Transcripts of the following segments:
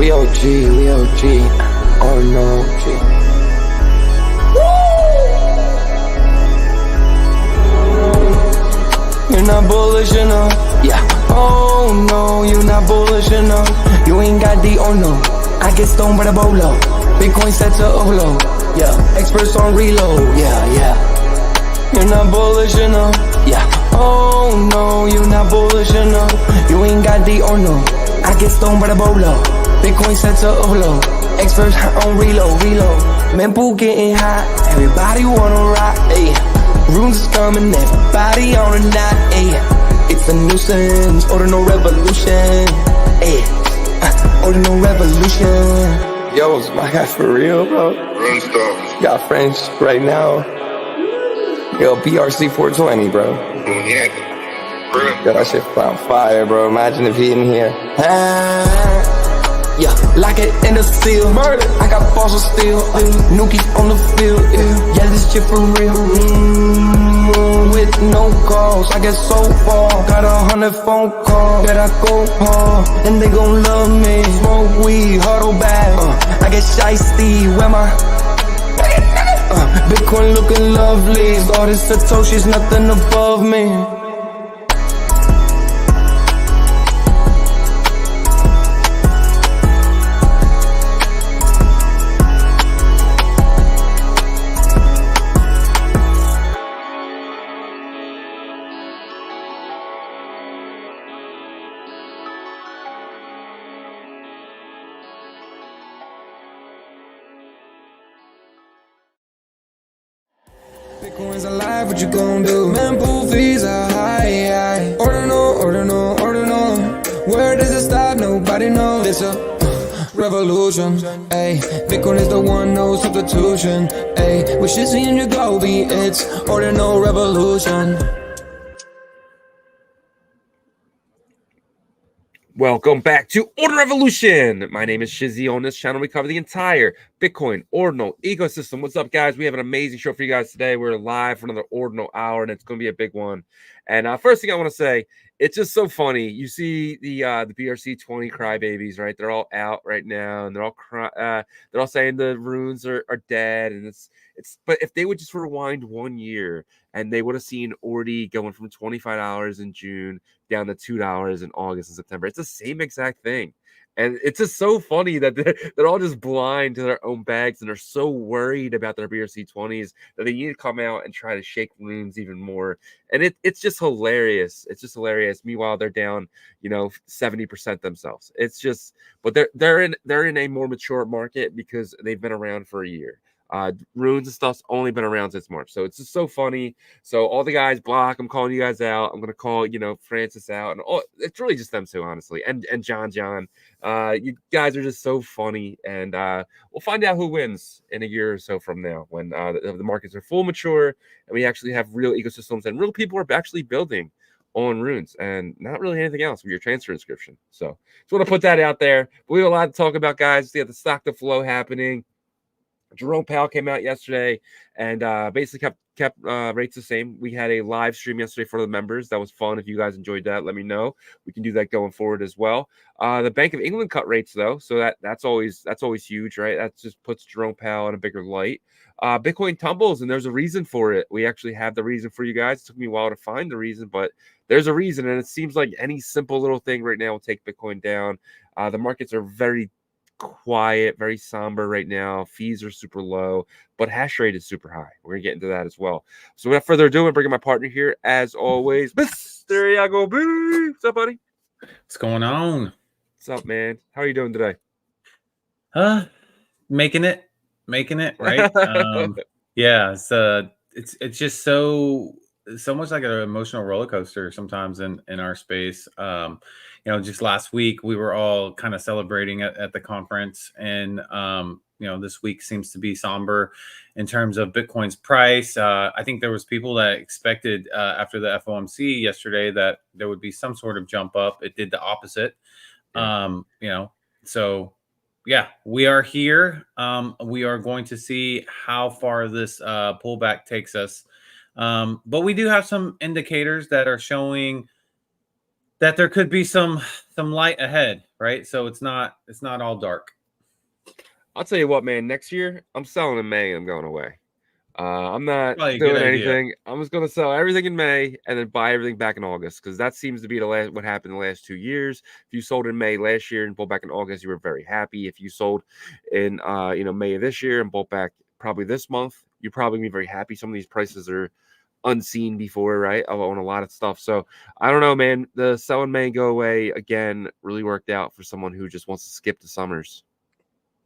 We OG, we OG. Oh no, G. You're not bullish enough. Yeah. Oh no, you're not bullish enough. You ain't got the oh no. I get stoned by the bolo. Bitcoin set to overload. Yeah. Experts on reload. Yeah. You're not bullish enough. Yeah. Oh no, you're not bullish enough. You ain't got the oh no. I get stoned by the bolo. Bitcoin set to overload. Experts on reload. Mempool getting hot. Everybody wanna rock. Ayy. Runes is coming. Everybody on a knot. Ayy. It's a nuisance. Ordinal Revolution. Ayy. Ordinal Revolution. Yo, it's my guy for real, bro. Run stuff. Got friends right now. Yo, BRC 420, bro. Yeah. Yo, that shit on fire, bro. Imagine if he in here. Yeah, like it in the seal. Murder. I got balls of steel. Nukies on the field. Yeah, this shit for real. With no calls, I get so far. Got 100 phone calls that I go hard, and they gon' love me. Smoke weed, huddle back. I get shiesty. Where my Bitcoin looking lovely. All this Satoshi's nothing above me. Bitcoin's alive, what you gon' do? Mempool fees are high. Ordinal. Where does it stop? Nobody knows. It's a revolution. Ayy, Bitcoin is the one, no substitution. Ayy, with Shizzy and Yagobi, it's Ordinal Revolution. Welcome back to Ordinal Revolution. My name is Shizzy. On this channel, we cover the entire Bitcoin Ordinal ecosystem. What's up, guys? We have an amazing show for you guys today. We're live for another Ordinal hour, and it's going to be a big one. And first thing I want to say, it's just so funny. You see the BRC 20 crybabies, right? They're all out right now, and they're all saying the runes are dead, and it's. But if they would just rewind 1 year, and they would have seen Ordi going from $25 in June down to $2 in August and September. It's the same exact thing. And it's just so funny that they're all just blind to their own bags, and they're so worried about their BRC 20s that they need to come out and try to shake runes even more. And it's just hilarious. It's just hilarious. Meanwhile, they're down, 70% themselves. It's just, but they're in a more mature market because they've been around for a year. Runes and stuff's only been around since March, so it's just so funny. So all the guys, Block, I'm calling you guys out. I'm gonna call Francis out, and it's really just them two, honestly, and John. You guys are just so funny, and we'll find out who wins in a year or so from now when the markets are full mature and we actually have real ecosystems and real people are actually building on runes and not really anything else with your transfer inscription. So just want to put that out there. But we have a lot to talk about, guys. We have the stock to flow happening. Jerome Powell came out yesterday and basically kept rates the same. We had a live stream yesterday for the members. That was fun. If you guys enjoyed that, let me know. We can do that going forward as well. The Bank of England cut rates though, so that's always huge, right? That just puts Jerome Powell in a bigger light. Bitcoin tumbles, and there's a reason for it. We actually have the reason for you guys. It took me a while to find the reason, but there's a reason, and it seems like any simple little thing right now will take Bitcoin down. The markets are very quiet, very somber right now. Fees are super low, but hash rate is super high. We're gonna get into that as well. So without further ado, I'm bringing my partner here as always, Mr. Yagobi. What's up, buddy? What's going on? What's up, man? How are you doing today? Making it, right? Yeah, it's just so much like an emotional roller coaster sometimes in our space. Just last week we were all kind of celebrating at the conference, and this week seems to be somber in terms of Bitcoin's price. I think there was people that expected after the FOMC yesterday that there would be some sort of jump up. It did the opposite. So yeah, we are here. We are going to see how far this pullback takes us. But we do have some indicators that are showing that there could be some light ahead, right? So it's not all dark. I'll tell you what, man. Next year, I'm selling in May and I'm going away. I'm not Probably a doing good idea. anything. I'm just gonna sell everything in May and then buy everything back in August, because that seems to be what happened the last 2 years. If you sold in May last year and bought back in August, you were very happy. If you sold in May of this year and bought back probably this month, you're probably gonna be very happy. Some of these prices are unseen before, right? On a lot of stuff. So I don't know, man. The sell in May and go away again really worked out for someone who just wants to skip the summers.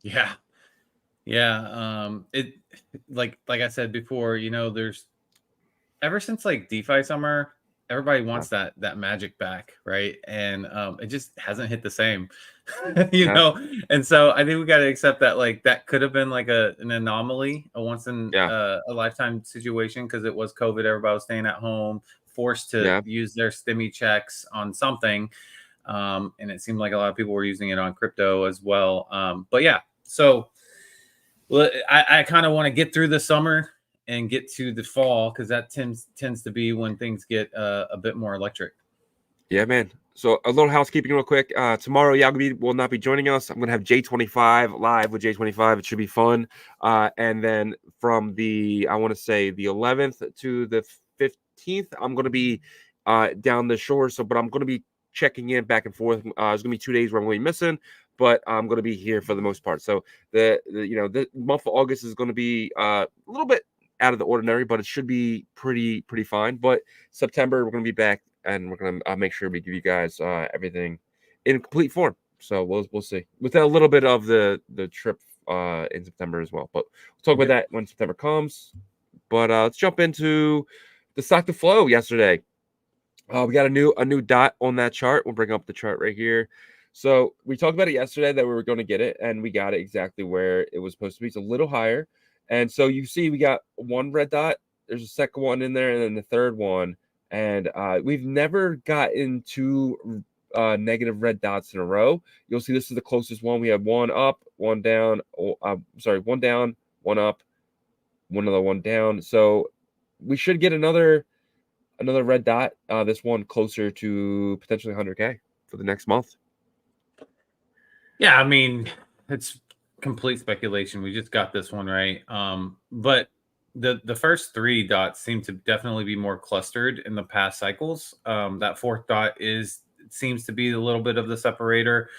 Yeah. It like I said before, there's ever since like DeFi summer, everybody wants that magic back, right? And it just hasn't hit the same, And so I think we got to accept that like that could have been like an anomaly, a once in a lifetime situation, because it was COVID. Everybody was staying at home, forced to use their stimmy checks on something, and it seemed like a lot of people were using it on crypto as well. But yeah, so. Well, I kind of want to get through the summer and get to the fall, because that tends to be when things get a bit more electric. Yeah, man. So a little housekeeping real quick. Tomorrow, Yagobi will not be joining us. I'm going to have J25 live with J25. It should be fun. And then from I want to say the 11th to the 15th, I'm going to be down the shore. But I'm going to be checking in back and forth. There's going to be 2 days where I'm going to be missing, but I'm going to be here for the most part. So the month of August is going to be a little bit out of the ordinary, but it should be pretty fine. But September, we're going to be back, and we're going to make sure we give you guys everything in complete form. So we'll see, with a little bit of the trip in September as well. But we'll talk about that when September comes. But let's jump into the stock to flow yesterday. We got a new dot on that chart. We'll bring up the chart right here. So we talked about it yesterday that we were going to get it, and we got it exactly where it was supposed to be. It's a little higher. And so you see we got one red dot. There's a second one in there, and then the third one. And we've never gotten two negative red dots in a row. You'll see this is the closest one. We have one up, one down. One down, one up, one down. So we should get another red dot. This one closer to potentially 100K for the next month. Yeah, I mean, it's complete speculation. We just got this one right. But the first three dots seem to definitely be more clustered in the past cycles. That fourth dot seems to be a little bit of the separator.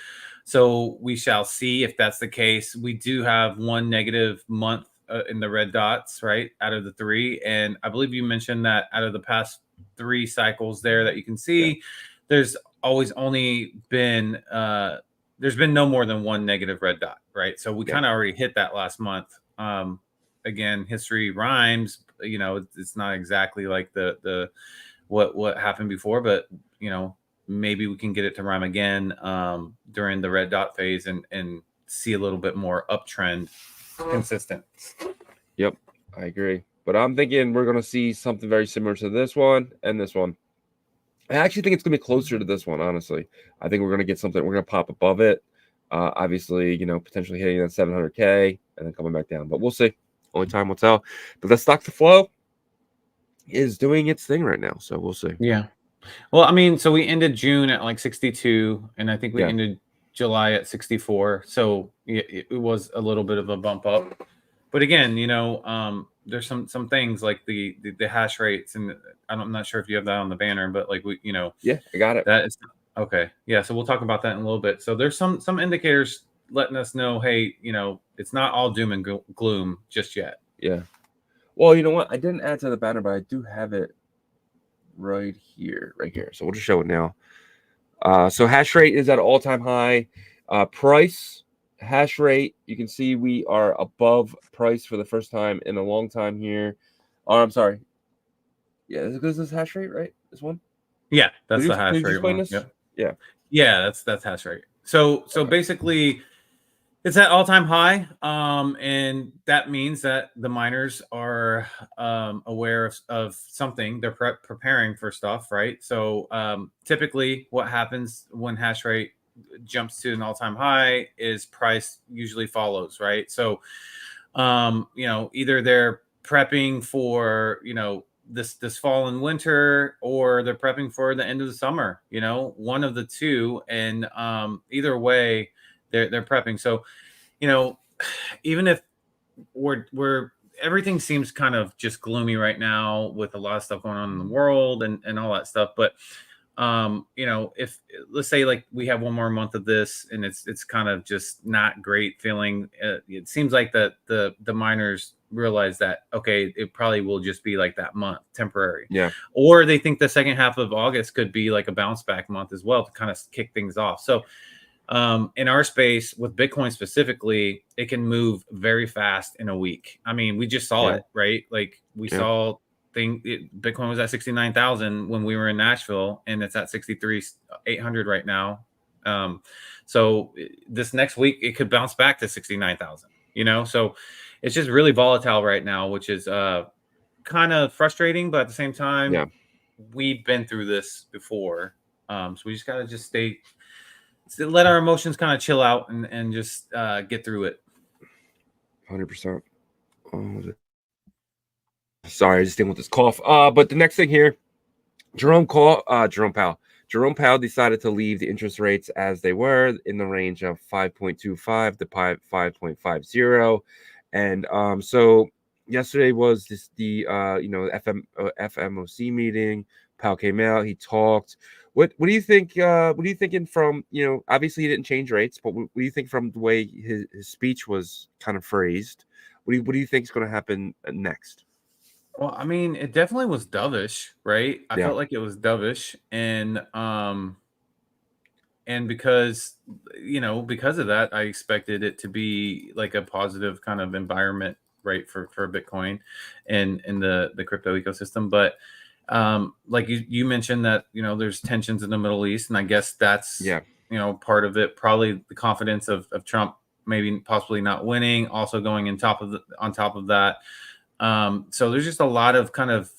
So we shall see if that's the case. We do have one negative month in the red dots, right, out of the three. And I believe you mentioned that out of the past 3 cycles there that you can see, there's always only been there's been no more than one negative red dot, right? So we kind of already hit that last month. Again, history rhymes. It's not exactly like the what happened before, but maybe we can get it to rhyme again during the red dot phase and see a little bit more uptrend consistent. Yep, I agree. But I'm thinking we're going to see something very similar to this one and this one. I actually think it's going to be closer to this one, honestly. I think we're going to get something. We're going to pop above it. Obviously, potentially hitting that 700K and then coming back down. But we'll see. Only time will tell. But the stock to flow is doing its thing right now. So we'll see. Yeah. Well, I mean, so we ended June at like 62, and I think we ended July at 64. So it was a little bit of a bump up. But again, there's some things like the hash rates, and I'm not sure if you have that on the banner, but like yeah, I got it. That is okay. Yeah, so we'll talk about that in a little bit. So there's some indicators letting us know, hey, it's not all doom and gloom just yet. Yeah. Well, you know what? I didn't add to the banner, but I do have it right here. So we'll just show it now. So hash rate is at an all-time high. Price. Hash rate, you can see we are above price for the first time in a long time here. Oh, I'm sorry. Yeah, this is hash rate, right? This one? Yeah, that's the hash rate one. Yep. Yeah, that's hash rate. So basically it's at all-time high. And that means that the miners are aware of something. They're preparing for stuff, right? So typically what happens when hash rate jumps to an all-time high is price usually follows, right? So either they're prepping for this fall and winter, or they're prepping for the end of the summer. One of the two, and either way, they're prepping. So, even if we're everything seems kind of just gloomy right now with a lot of stuff going on in the world and all that stuff, but if let's say like we have one more month of this and it's kind of just not great feeling, it seems like that the miners realize that, okay, it probably will just be like that month, temporary. Yeah. Or they think the second half of August could be like a bounce back month as well to kind of kick things off. So in our space with Bitcoin specifically, it can move very fast in a week. I mean, we just saw it, right? Like we saw Bitcoin was at 69,000 when we were in Nashville, and it's at 63,800 right now. So this next week it could bounce back to 69,000, so it's just really volatile right now, which is kind of frustrating, but at the same time, we've been through this before. So we just got to let our emotions kind of chill out and just get through it. 100%. Sorry, I just dealing with this cough. But the next thing here, Jerome Powell decided to leave the interest rates as they were in the range of 5.25 to 5.50. And so yesterday was the FOMC meeting. Powell came out, he talked. What do you think? What are you thinking from, obviously he didn't change rates, but what do you think from the way his speech was kind of phrased? What do you think is going to happen next? Well, I mean, it definitely was dovish, right? I felt like it was dovish, and because of that, I expected it to be like a positive kind of environment, right, for Bitcoin and in the crypto ecosystem. But like you mentioned that there's tensions in the Middle East, and I guess that's part of it. Probably the confidence of Trump maybe possibly not winning, also going on top of that. So there's just a lot of kind of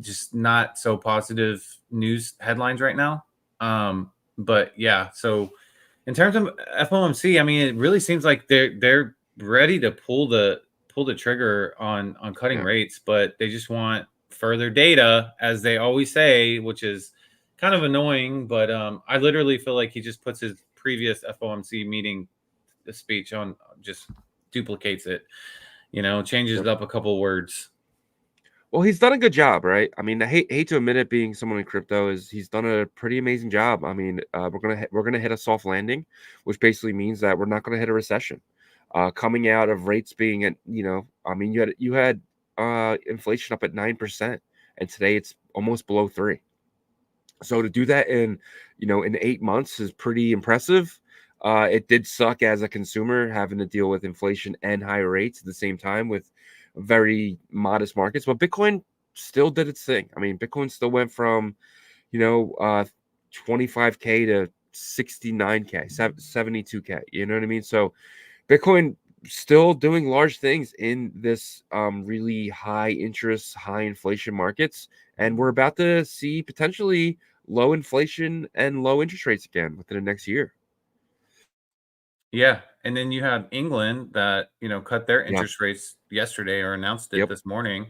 just not so positive news headlines right now. But yeah, so in terms of FOMC, I mean, it really seems like they're ready to pull the trigger on cutting rates, but they just want further data, as they always say, which is kind of annoying. But I literally feel like he just puts his previous FOMC meeting speech on, just duplicates it, changes it up a couple words. Well, he's done a good job, right? I mean, I hate to admit it, being someone in crypto, he's done a pretty amazing job. I mean, we're gonna hit a soft landing, which basically means that we're not gonna hit a recession. Coming out of rates being at, I mean, you had inflation up at 9%, and today it's almost below 3%. So to do that in 8 months is pretty impressive. It did suck as a consumer having to deal with inflation and higher rates at the same time with very modest markets, but Bitcoin still did its thing. I mean, Bitcoin still went from 25K to 69K, 72K. You know what I mean? So Bitcoin still doing large things in this really high interest, high inflation markets, and we're about to see potentially low inflation and low interest rates again within the next year. Yeah, and then you have England that cut their interest rates yesterday, or announced it this morning.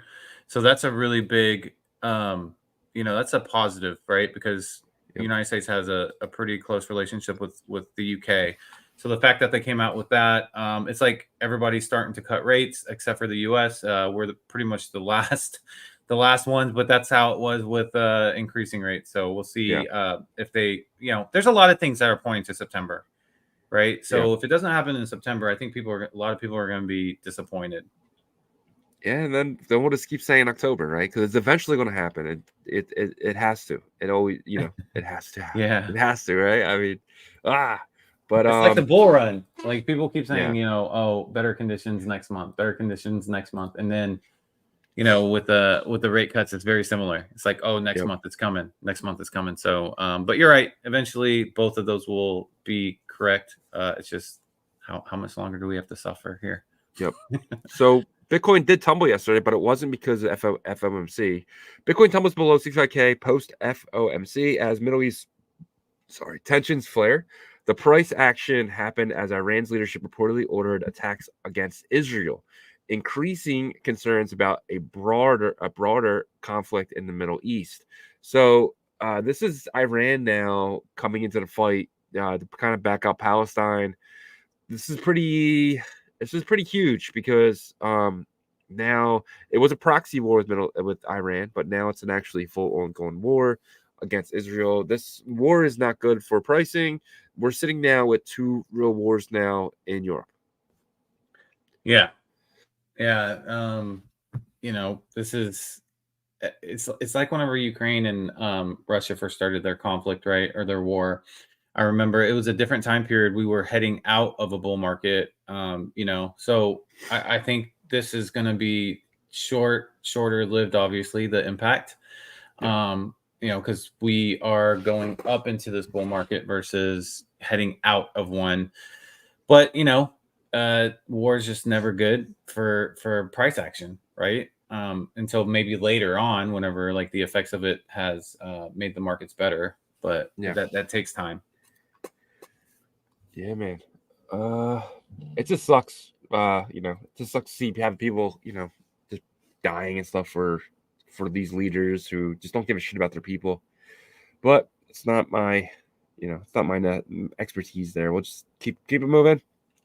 So that's a really big, that's a positive, right? Because the United States has a pretty close relationship with the UK. So the fact that they came out with that, it's like everybody's starting to cut rates except for the US. We're pretty much the last ones, but that's how it was with increasing rates. So we'll see if they, there's a lot of things that are pointing to September. Right. So if it doesn't happen in September, I think a lot of people are going to be disappointed. Yeah, and then we'll just keep saying October, right? Because it's eventually going to happen. It has to. It always, it has to happen. Yeah, it has to, right? I mean, but it's like the bull run. Like people keep saying, yeah. better conditions next month, and then, with the rate cuts, it's very similar. It's like, next month it's coming. Next month it's coming. So, but you're right. Eventually, both of those will be correct. It's just how much longer do we have to suffer here? Yep. So Bitcoin did tumble yesterday, but it wasn't because of FOMC. Bitcoin tumbles below 65K post FOMC as Middle East tensions flare. The price action happened as Iran's leadership reportedly ordered attacks against Israel. increasing concerns about a broader conflict in the Middle East. So this is Iran now coming into the fight to kind of back up Palestine. This is pretty huge because now it was a proxy war with Iran, but now it's an actually full ongoing war against Israel. This war is not good for pricing. We're sitting now with two real wars now in Europe. Yeah. This is it's like whenever Ukraine and Russia first started their conflict, right, or their war. I remember it was a different time period. We were heading out of a bull market, so I think this is going to be shorter lived, obviously, the impact, because we are going up into this bull market versus heading out of one. But, war is just never good for price action, right? Until maybe later on, whenever like the effects of it has made the markets better. But that takes time. Yeah, man. It just sucks. It just sucks to see have people, just dying and stuff for these leaders who just don't give a shit about their people. But it's not my, expertise there. We'll just keep it moving,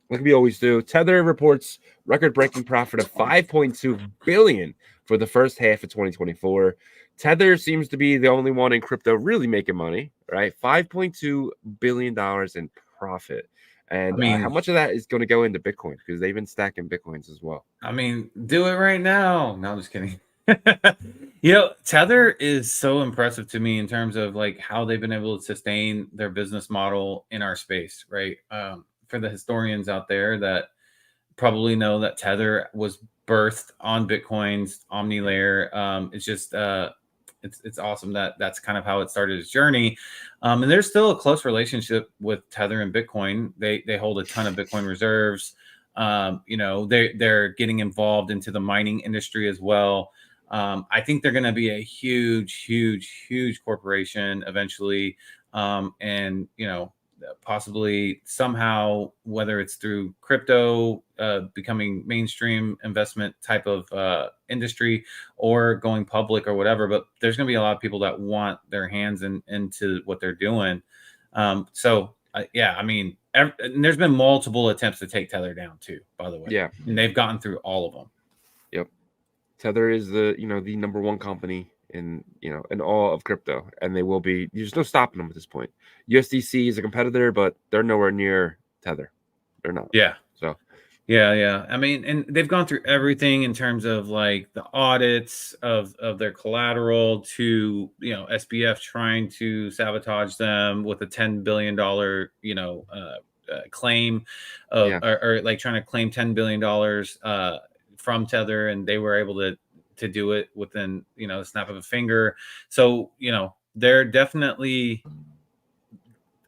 like we always do. Tether reports record-breaking profit of $5.2 billion for the first half of 2024. Tether seems to be the only one in crypto really making money, right? $5.2 billion in profit. And how much of that is going to go into Bitcoin? Because they've been stacking Bitcoins as well. I mean, do it right now. No, I'm just kidding. Tether is so impressive to me in terms of like how they've been able to sustain their business model in our space, right? For the historians out there that probably know that Tether was birthed on Bitcoin's Omni layer. It's just it's awesome that that's kind of how it started its journey. And there's still a close relationship with Tether and Bitcoin. They hold a ton of Bitcoin reserves. They're getting involved into the mining industry as well. I think they're going to be a huge corporation eventually. And possibly somehow, whether it's through crypto becoming mainstream investment type of industry or going public or whatever, but there's going to be a lot of people that want their hands into what they're doing. And there's been multiple attempts to take Tether down too, by the way. Yeah. And they've gotten through all of them. Yep. Tether is the number one company in all of crypto, and they will be. There's no stopping them at this point. USDC is a competitor, but they're nowhere near Tether. They're not. Yeah. So yeah. I mean, and they've gone through everything in terms of like the audits of their collateral to SBF trying to sabotage them with a $10 billion claim of or like trying to claim $10 billion from Tether, and they were able to do it within the snap of a finger. So they're definitely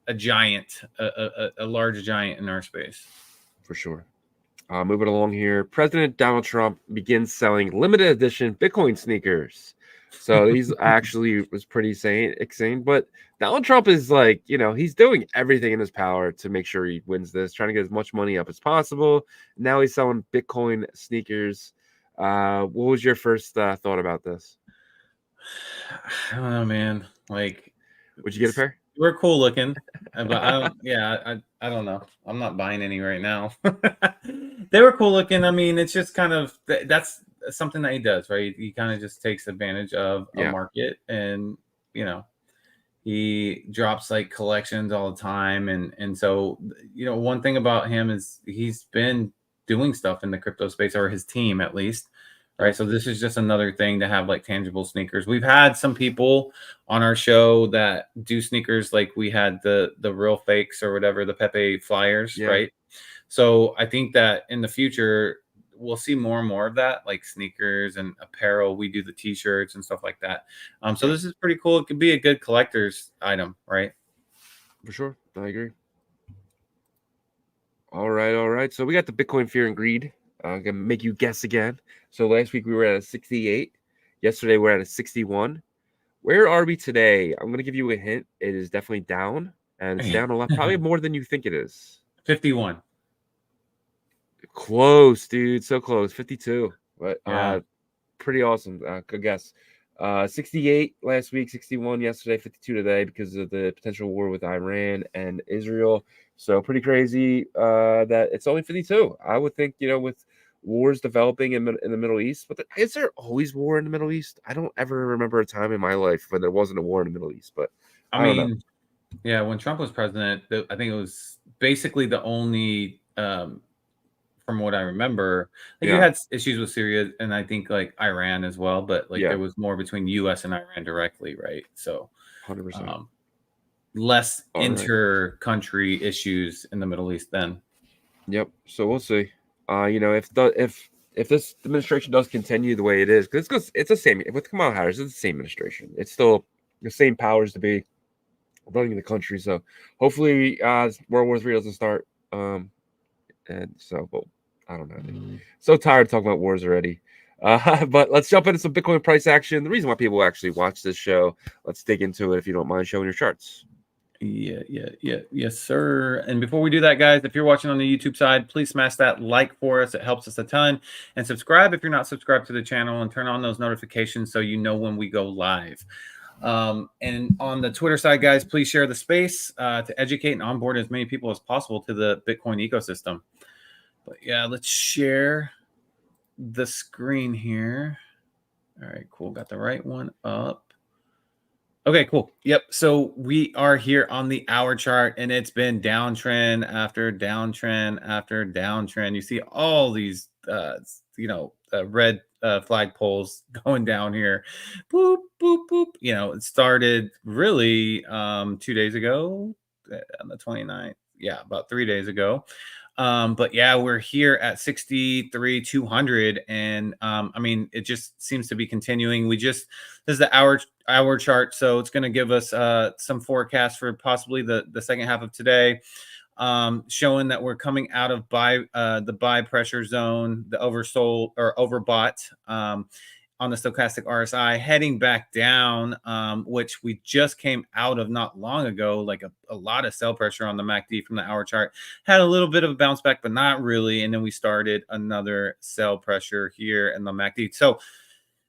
a giant, a large giant in our space, for sure. Moving along here, President Donald Trump begins selling limited edition Bitcoin sneakers. So these actually was pretty insane. But Donald Trump is like, he's doing everything in his power to make sure he wins this, trying to get as much money up as possible. Now he's selling Bitcoin sneakers. What was your first thought about this? I don't know, man. Like, would you get a pair? We're cool looking, but I don't. Yeah, I don't know. I'm not buying any right now. They were cool looking. I mean, it's just kind of that's something that he does, right? He kind of just takes advantage of a market, and he drops like collections all the time, and so one thing about him is he's been doing stuff in the crypto space, or his team at least. Right. So this is just another thing to have like tangible sneakers. We've had some people on our show that do sneakers, like we had the real fakes or whatever, the Pepe flyers. Yeah. Right. So I think that in the future, we'll see more and more of that, like sneakers and apparel. We do the T-shirts and stuff like that. So this is pretty cool. It could be a good collector's item. Right. For sure. I agree. All right. So we got the Bitcoin Fear and Greed. I'm going to make you guess again. So last week we were at a 68. Yesterday we're at a 61. Where are we today? I'm going to give you a hint. It is definitely down, and it's down a lot, probably more than you think it is. 51. Close, dude. So close. 52. But Yeah. pretty awesome. Good guess. 68 last week, 61 yesterday, 52 today because of the potential war with Iran and Israel. So pretty crazy that it's only 52. I would think, with wars developing in the Middle East, but is there always war in the Middle East? I don't ever remember a time in my life when there wasn't a war in the Middle East, but I I don't know. mean, yeah, when Trump was president, I think it was basically the only, from what I remember, like you Yeah, had issues with Syria and I think like Iran as well, but like yeah, there was more between US and Iran directly, right? So 100%. um, less All right. inter-country issues in the Middle East then. Yep. So we'll see. If this administration does continue the way it is, because it's the same with Kamala Harris, it's the same administration. It's still the same powers to be running the country. So hopefully, World War III doesn't start. And so, well, I don't know. Dude. So tired of talking about wars already. But let's jump into some Bitcoin price action. The reason why people actually watch this show. Let's dig into it if you don't mind showing your charts. Yes, sir. And before we do that, guys, if you're watching on the YouTube side, please smash that like for us. It helps us a ton. And subscribe if you're not subscribed to the channel, and turn on those notifications so you know when we go live. And on the Twitter side, guys, please share the space to educate and onboard as many people as possible to the Bitcoin ecosystem. But yeah, let's share the screen here. All right, cool. Got the right one up. Okay, cool. Yep. So we are here on the hour chart, and it's been downtrend after downtrend after downtrend. You see all these, red flag poles going down here. Boop, boop, boop. It started really 2 days ago on the 29th. Yeah, about 3 days ago. But yeah, we're here at 63,200, and I mean, it just seems to be continuing. This is the hour chart, so it's going to give us some forecast for possibly the second half of today, showing that we're coming out of the buy pressure zone, the oversold or overbought on the stochastic RSI, heading back down, which we just came out of not long ago. Like a lot of sell pressure on the MACD from the hour chart. Had a little bit of a bounce back, but not really. And then we started another sell pressure here in the MACD. So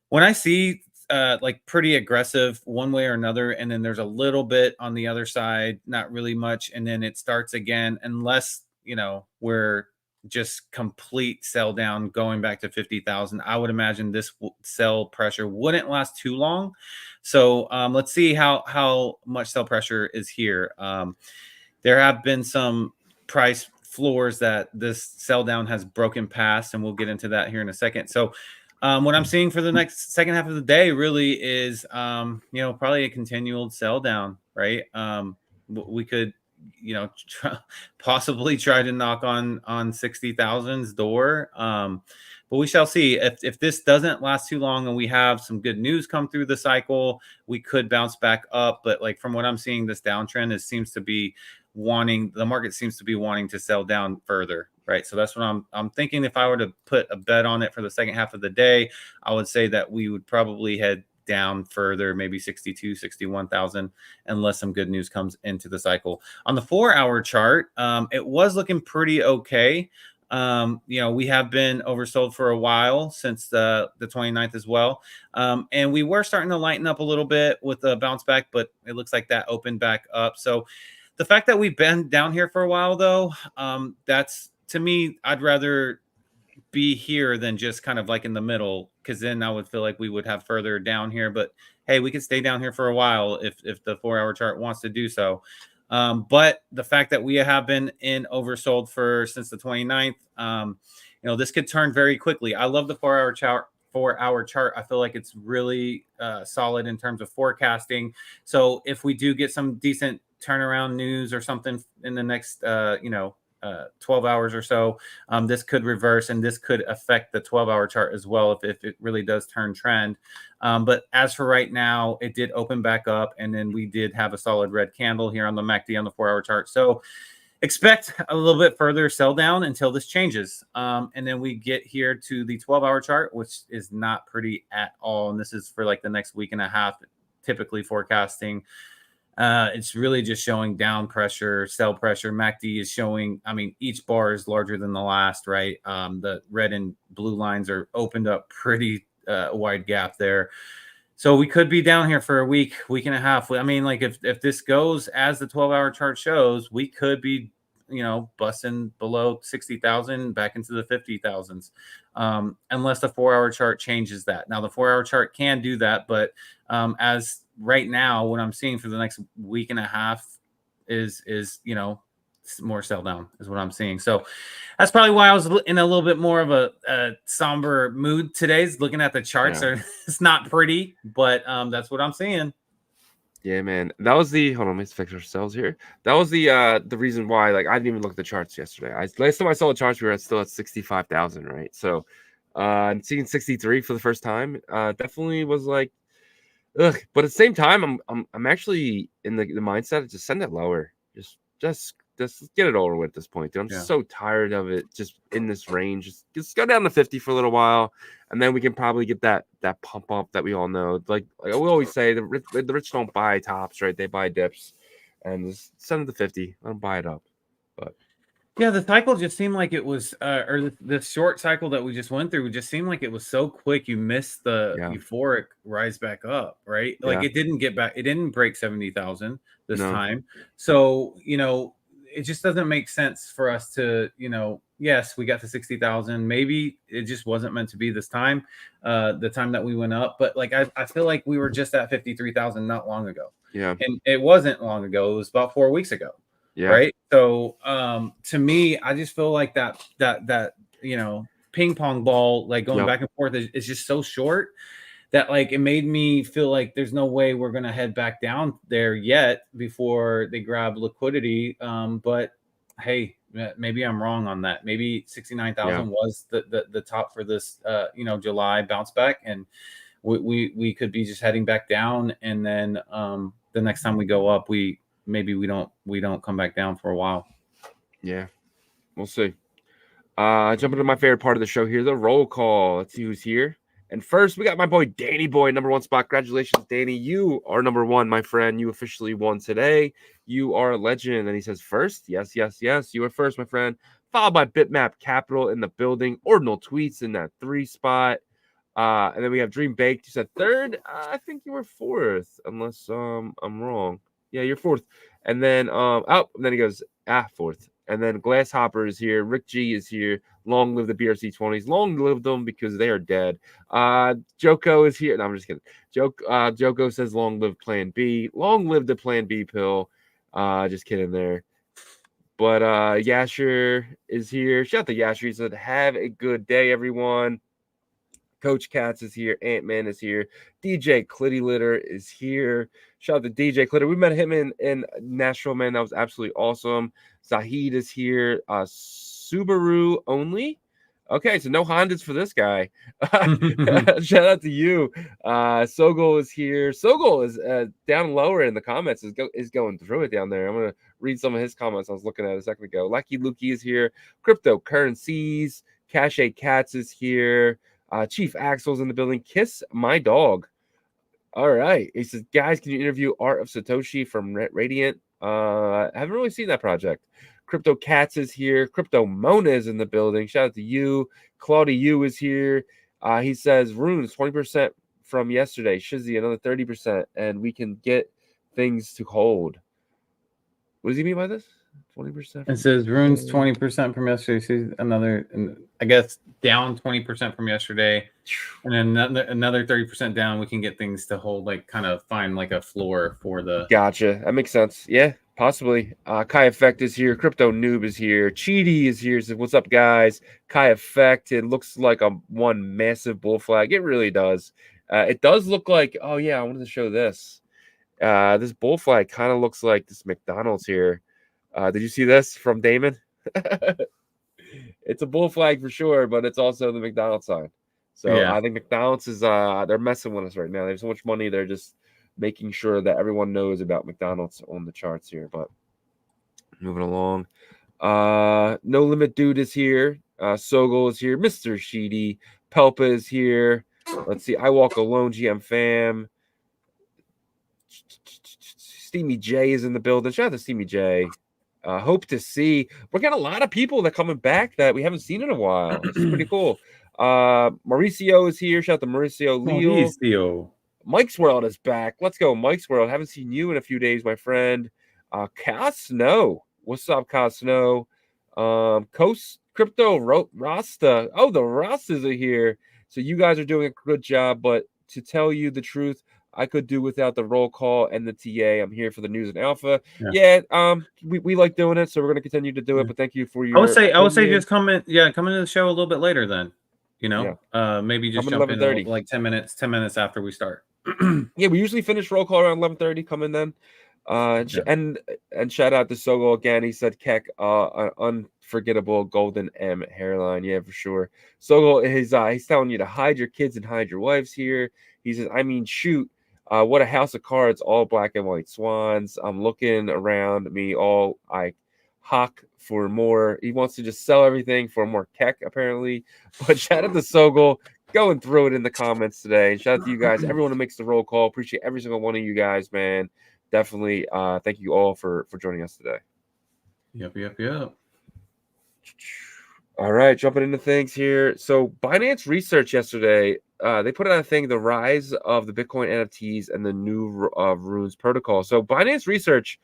when I see like pretty aggressive one way or another, and then there's a little bit on the other side, not really much, and then it starts again, unless we're just complete sell down going back to 50,000. I would imagine this sell pressure wouldn't last too long. So let's see how much sell pressure is here. There have been some price floors that this sell down has broken past, and we'll get into that here in a second. So what I'm seeing for the next second half of the day really is, probably a continual sell down, right? We could, possibly try to knock on 60,000's door. But we shall see. If this doesn't last too long and we have some good news come through the cycle, we could bounce back up. But like from what I'm seeing, this downtrend the market seems to be wanting to sell down further, right? So that's what I'm thinking. If I were to put a bet on it for the second half of the day, I would say that we would probably head down further, maybe 62, 61,000, unless some good news comes into the cycle. On the 4-hour chart, it was looking pretty okay. We have been oversold for a while, since the 29th as well. And we were starting to lighten up a little bit with a bounce back, but it looks like that opened back up. So the fact that we've been down here for a while, though, that's, to me, I'd rather be here than just kind of like in the middle, because then I would feel like we would have further down here. But hey, we could stay down here for a while if the 4-hour chart wants to do so. But the fact that we have been in oversold since the 29th, this could turn very quickly. I love the 4-hour chart. 4-hour chart. I feel like it's really solid in terms of forecasting. So if we do get some decent turnaround news or something in the next 12 hours or so, this could reverse, and this could affect the 12-hour chart as well if it really does turn trend. But as for right now, it did open back up, and then we did have a solid red candle here on the MACD on the 4-hour chart. So expect a little bit further sell down until this changes. And then we get here to the 12-hour chart, which is not pretty at all. And this is for like the next week and a half, typically forecasting It's really just showing down pressure, sell pressure. MACD is showing, I mean, each bar is larger than the last, right? The red and blue lines are opened up pretty wide gap there. So we could be down here for a week and a half. I mean, like if this goes as the 12-hour chart shows, we could be, busting below 60,000 back into the 50,000s, unless the 4-hour chart changes that. Now the 4-hour chart can do that, but as right now, what I'm seeing for the next week and a half is more sell down is what I'm seeing. So that's probably why I was in a little bit more of a somber mood today. Looking at the charts, it's not pretty, but that's what I'm seeing. Yeah, man. That was the hold on, let's fix ourselves here. That was the reason why, like, I didn't even look at the charts yesterday. Last time I saw the charts, we were still at 65,000, right? So seeing 63 for the first time definitely was like, ugh. But at the same time, I'm actually in the mindset of just send it lower. Just get it over with at this point, dude. I'm so tired of it just in this range. Just go down to 50 for a little while, and then we can probably get that pump up that we all know. Like we always say, the rich don't buy tops, right? They buy dips, and just send it to 50. Let them buy it up. But yeah, the cycle just seemed like it was, or the short cycle that we just went through, just seemed like it was so quick. You missed the euphoric rise back up, right? Like it didn't get back. It didn't break 70,000 this time. So, it just doesn't make sense for us to, yes, we got to 60,000. Maybe it just wasn't meant to be this time, the time that we went up. But like, I feel like we were just at 53,000 not long ago. Yeah. And it wasn't long ago. It was about 4 weeks ago. Yeah. Right. So to me, I just feel like that ping pong ball, like going back and forth is just so short that like it made me feel like there's no way we're gonna head back down there yet before they grab liquidity. But hey, maybe I'm wrong on that. Maybe 69,000 was the top for this July bounce back, and we could be just heading back down, and then the next time we go up, we don't come back down for a while. Yeah, we'll see. Jumping to my favorite part of the show here, the roll call. Let's see who's here. And first, we got my boy Danny Boy, number 1 spot. Congratulations, Danny. You are number 1, my friend. You officially won today. You are a legend. And he says first. Yes, yes, yes. You are first, my friend. Followed by Bitmap Capital in the building. Ordinal Tweets in that 3 spot. And then we have Dream Baked. You said third. I think you were 4th, unless I'm wrong. Yeah, you're 4th. And then and then he goes 4th. And then Glasshopper is here. Rick G is here. Long live the BRC20s. Long live them because they are dead. Joko is here. No, I'm just kidding. Joko says long live Plan B. Long live the Plan B pill. Just kidding there. But Yasher is here. Shout out to Yasher. He said, have a good day, everyone. Coach Katz is here. Ant-Man is here. DJ Clitty Litter is here. Shout out to DJ Clitter. We met him in Nashville, man. That was absolutely awesome. Zahid is here. Subaru only. Okay, so no Hondas for this guy. Shout out to you. Sogol is here. Sogol is down lower in the comments. Is going through it down there. I'm going to read some of his comments I was looking at a second ago. Lucky Lukey is here. Cryptocurrencies. Cache Cats is here. Chief Axel's in the building. Kiss my dog. All right. He says, guys, can you interview Art of Satoshi from Radiant? I haven't really seen that project. Crypto Cats is here. Crypto Mona is in the building. Shout out to you. Claudia U is here. He says, Runes, 20% from yesterday. Shizzy, another 30%. And we can get things to hold. What does he mean by this? 20%. It says Runes 20% from yesterday. See another, I guess, down 20% from yesterday, and then another 30% down. We can get things to hold, like kind of find like a floor for the. Gotcha. That makes sense. Yeah, possibly. Kai Effect is here. Crypto Noob is here. Cheaty is here. Says, what's up, guys? Kai Effect. It looks like one massive bull flag. It really does. It does look like. Oh yeah, I wanted to show this. This bull flag kind of looks like this McDonald's here. Did you see this from Damon? It's a bull flag for sure, but it's also the McDonald's sign. So I think McDonald's is they're messing with us right now. They have so much money, they're just making sure that everyone knows about McDonald's on the charts here. But moving along. No Limit Dude is here. Sogol is here. Mr. Sheedy. Pelpa is here. Let's see. I Walk Alone, GM Fam. Steamy J is in the building. Shout out to Steamy J. Hope to see. We got a lot of people that coming back that we haven't seen in a while. It's pretty cool. Mauricio is here. Shout out to Mauricio Leo. Mauricio. Mike's World is back. Let's go, Mike's World. Haven't seen you in a few days, my friend. Chaos Snow. What's up, Chaos Snow? Coast Crypto Rasta. Oh, the Rastas are here. So you guys are doing a good job, but to tell you the truth, I could do without the roll call and the TA. I'm here for the news and alpha. Yeah, we like doing it, so we're gonna continue to do it. But thank you for your. I would say just come into the show a little bit later then. Maybe just jump in like 10 minutes after we start. Yeah, we usually finish roll call around 11:30. Come in then. And shout out to Sogo again. He said Keck, an unforgettable golden M hairline. Yeah, for sure. Sogo he's telling you to hide your kids and hide your wives here. He says, I mean, shoot. What a house of cards, all black and white swans. I'm looking around me, all I hawk for more. He wants to just sell everything for more Keck, apparently. But shout out to Sogol, going through it in the comments today. And shout out to you guys, everyone who makes the roll call. Appreciate every single one of you guys, man. Definitely. Thank you all for joining us today. Yep. All right, jumping into things here. So Binance Research yesterday, they put out a thing, the rise of the Bitcoin NFTs and the new Runes protocol. So Binance Research,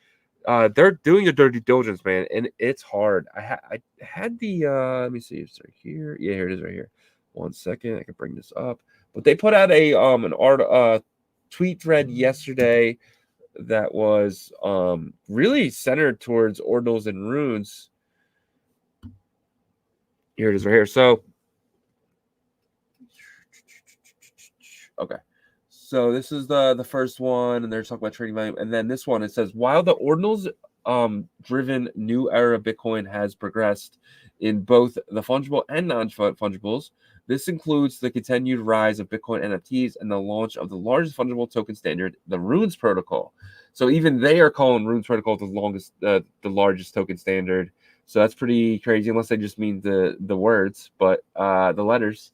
they're doing a dirty diligence, man, and it's hard. I had the let me see if it's right here. Yeah, here it is right here. 1 second, I can bring this up. But they put out a tweet thread yesterday that was really centered towards ordinals and runes. Here it is right here. So, okay. So this is the first one, and they're talking about trading volume. And then this one, it says, while the ordinals driven new era of Bitcoin has progressed in both the fungible and non-fungibles, this includes the continued rise of Bitcoin NFTs and the launch of the largest fungible token standard, the Runes protocol. So even they are calling Runes protocol the largest token standard. So that's pretty crazy, unless they just mean the words, but the letters.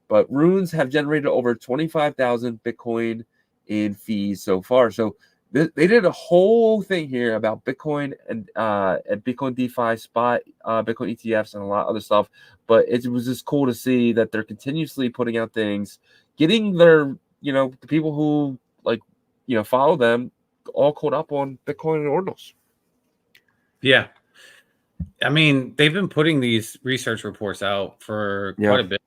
But Runes have generated over 25,000 Bitcoin in fees so far. So they did a whole thing here about Bitcoin and Bitcoin DeFi, spot, Bitcoin ETFs, and a lot of other stuff. But it was just cool to see that they're continuously putting out things, getting their, the people who follow them all caught up on Bitcoin and ordinals. Yeah. I mean, they've been putting these research reports out for quite a bit,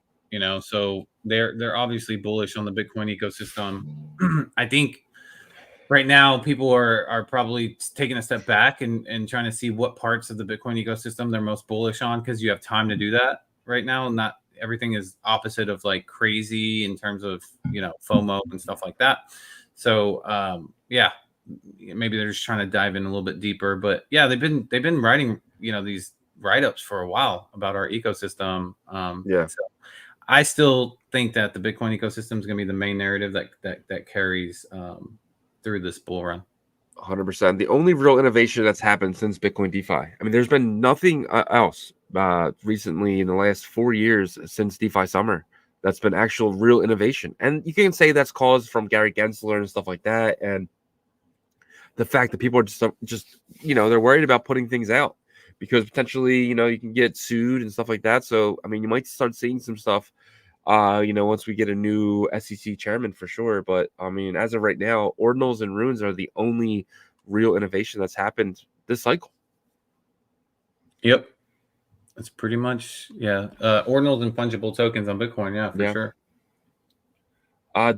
so they're obviously bullish on the Bitcoin ecosystem. I think right now people are probably taking a step back and trying to see what parts of the Bitcoin ecosystem they're most bullish on, because you have time to do that right now. Not everything is opposite of like crazy in terms of, FOMO and stuff like that. So, maybe they're just trying to dive in a little bit deeper, but yeah, they've been writing, these write-ups for a while about our ecosystem. So I still think that the Bitcoin ecosystem is going to be the main narrative that carries through this bull run. 100%. The only real innovation that's happened since Bitcoin DeFi. I mean, there's been nothing else recently in the last 4 years since DeFi summer that's been actual real innovation. And you can say that's caused from Gary Gensler and stuff like that, and the fact that people are just they're worried about putting things out because potentially you can get sued and stuff like that. So I mean, you might start seeing some stuff once we get a new SEC chairman for sure. But I mean, as of right now, ordinals and runes are the only real innovation that's happened this cycle. Yep, that's pretty much ordinals and fungible tokens on Bitcoin. For sure.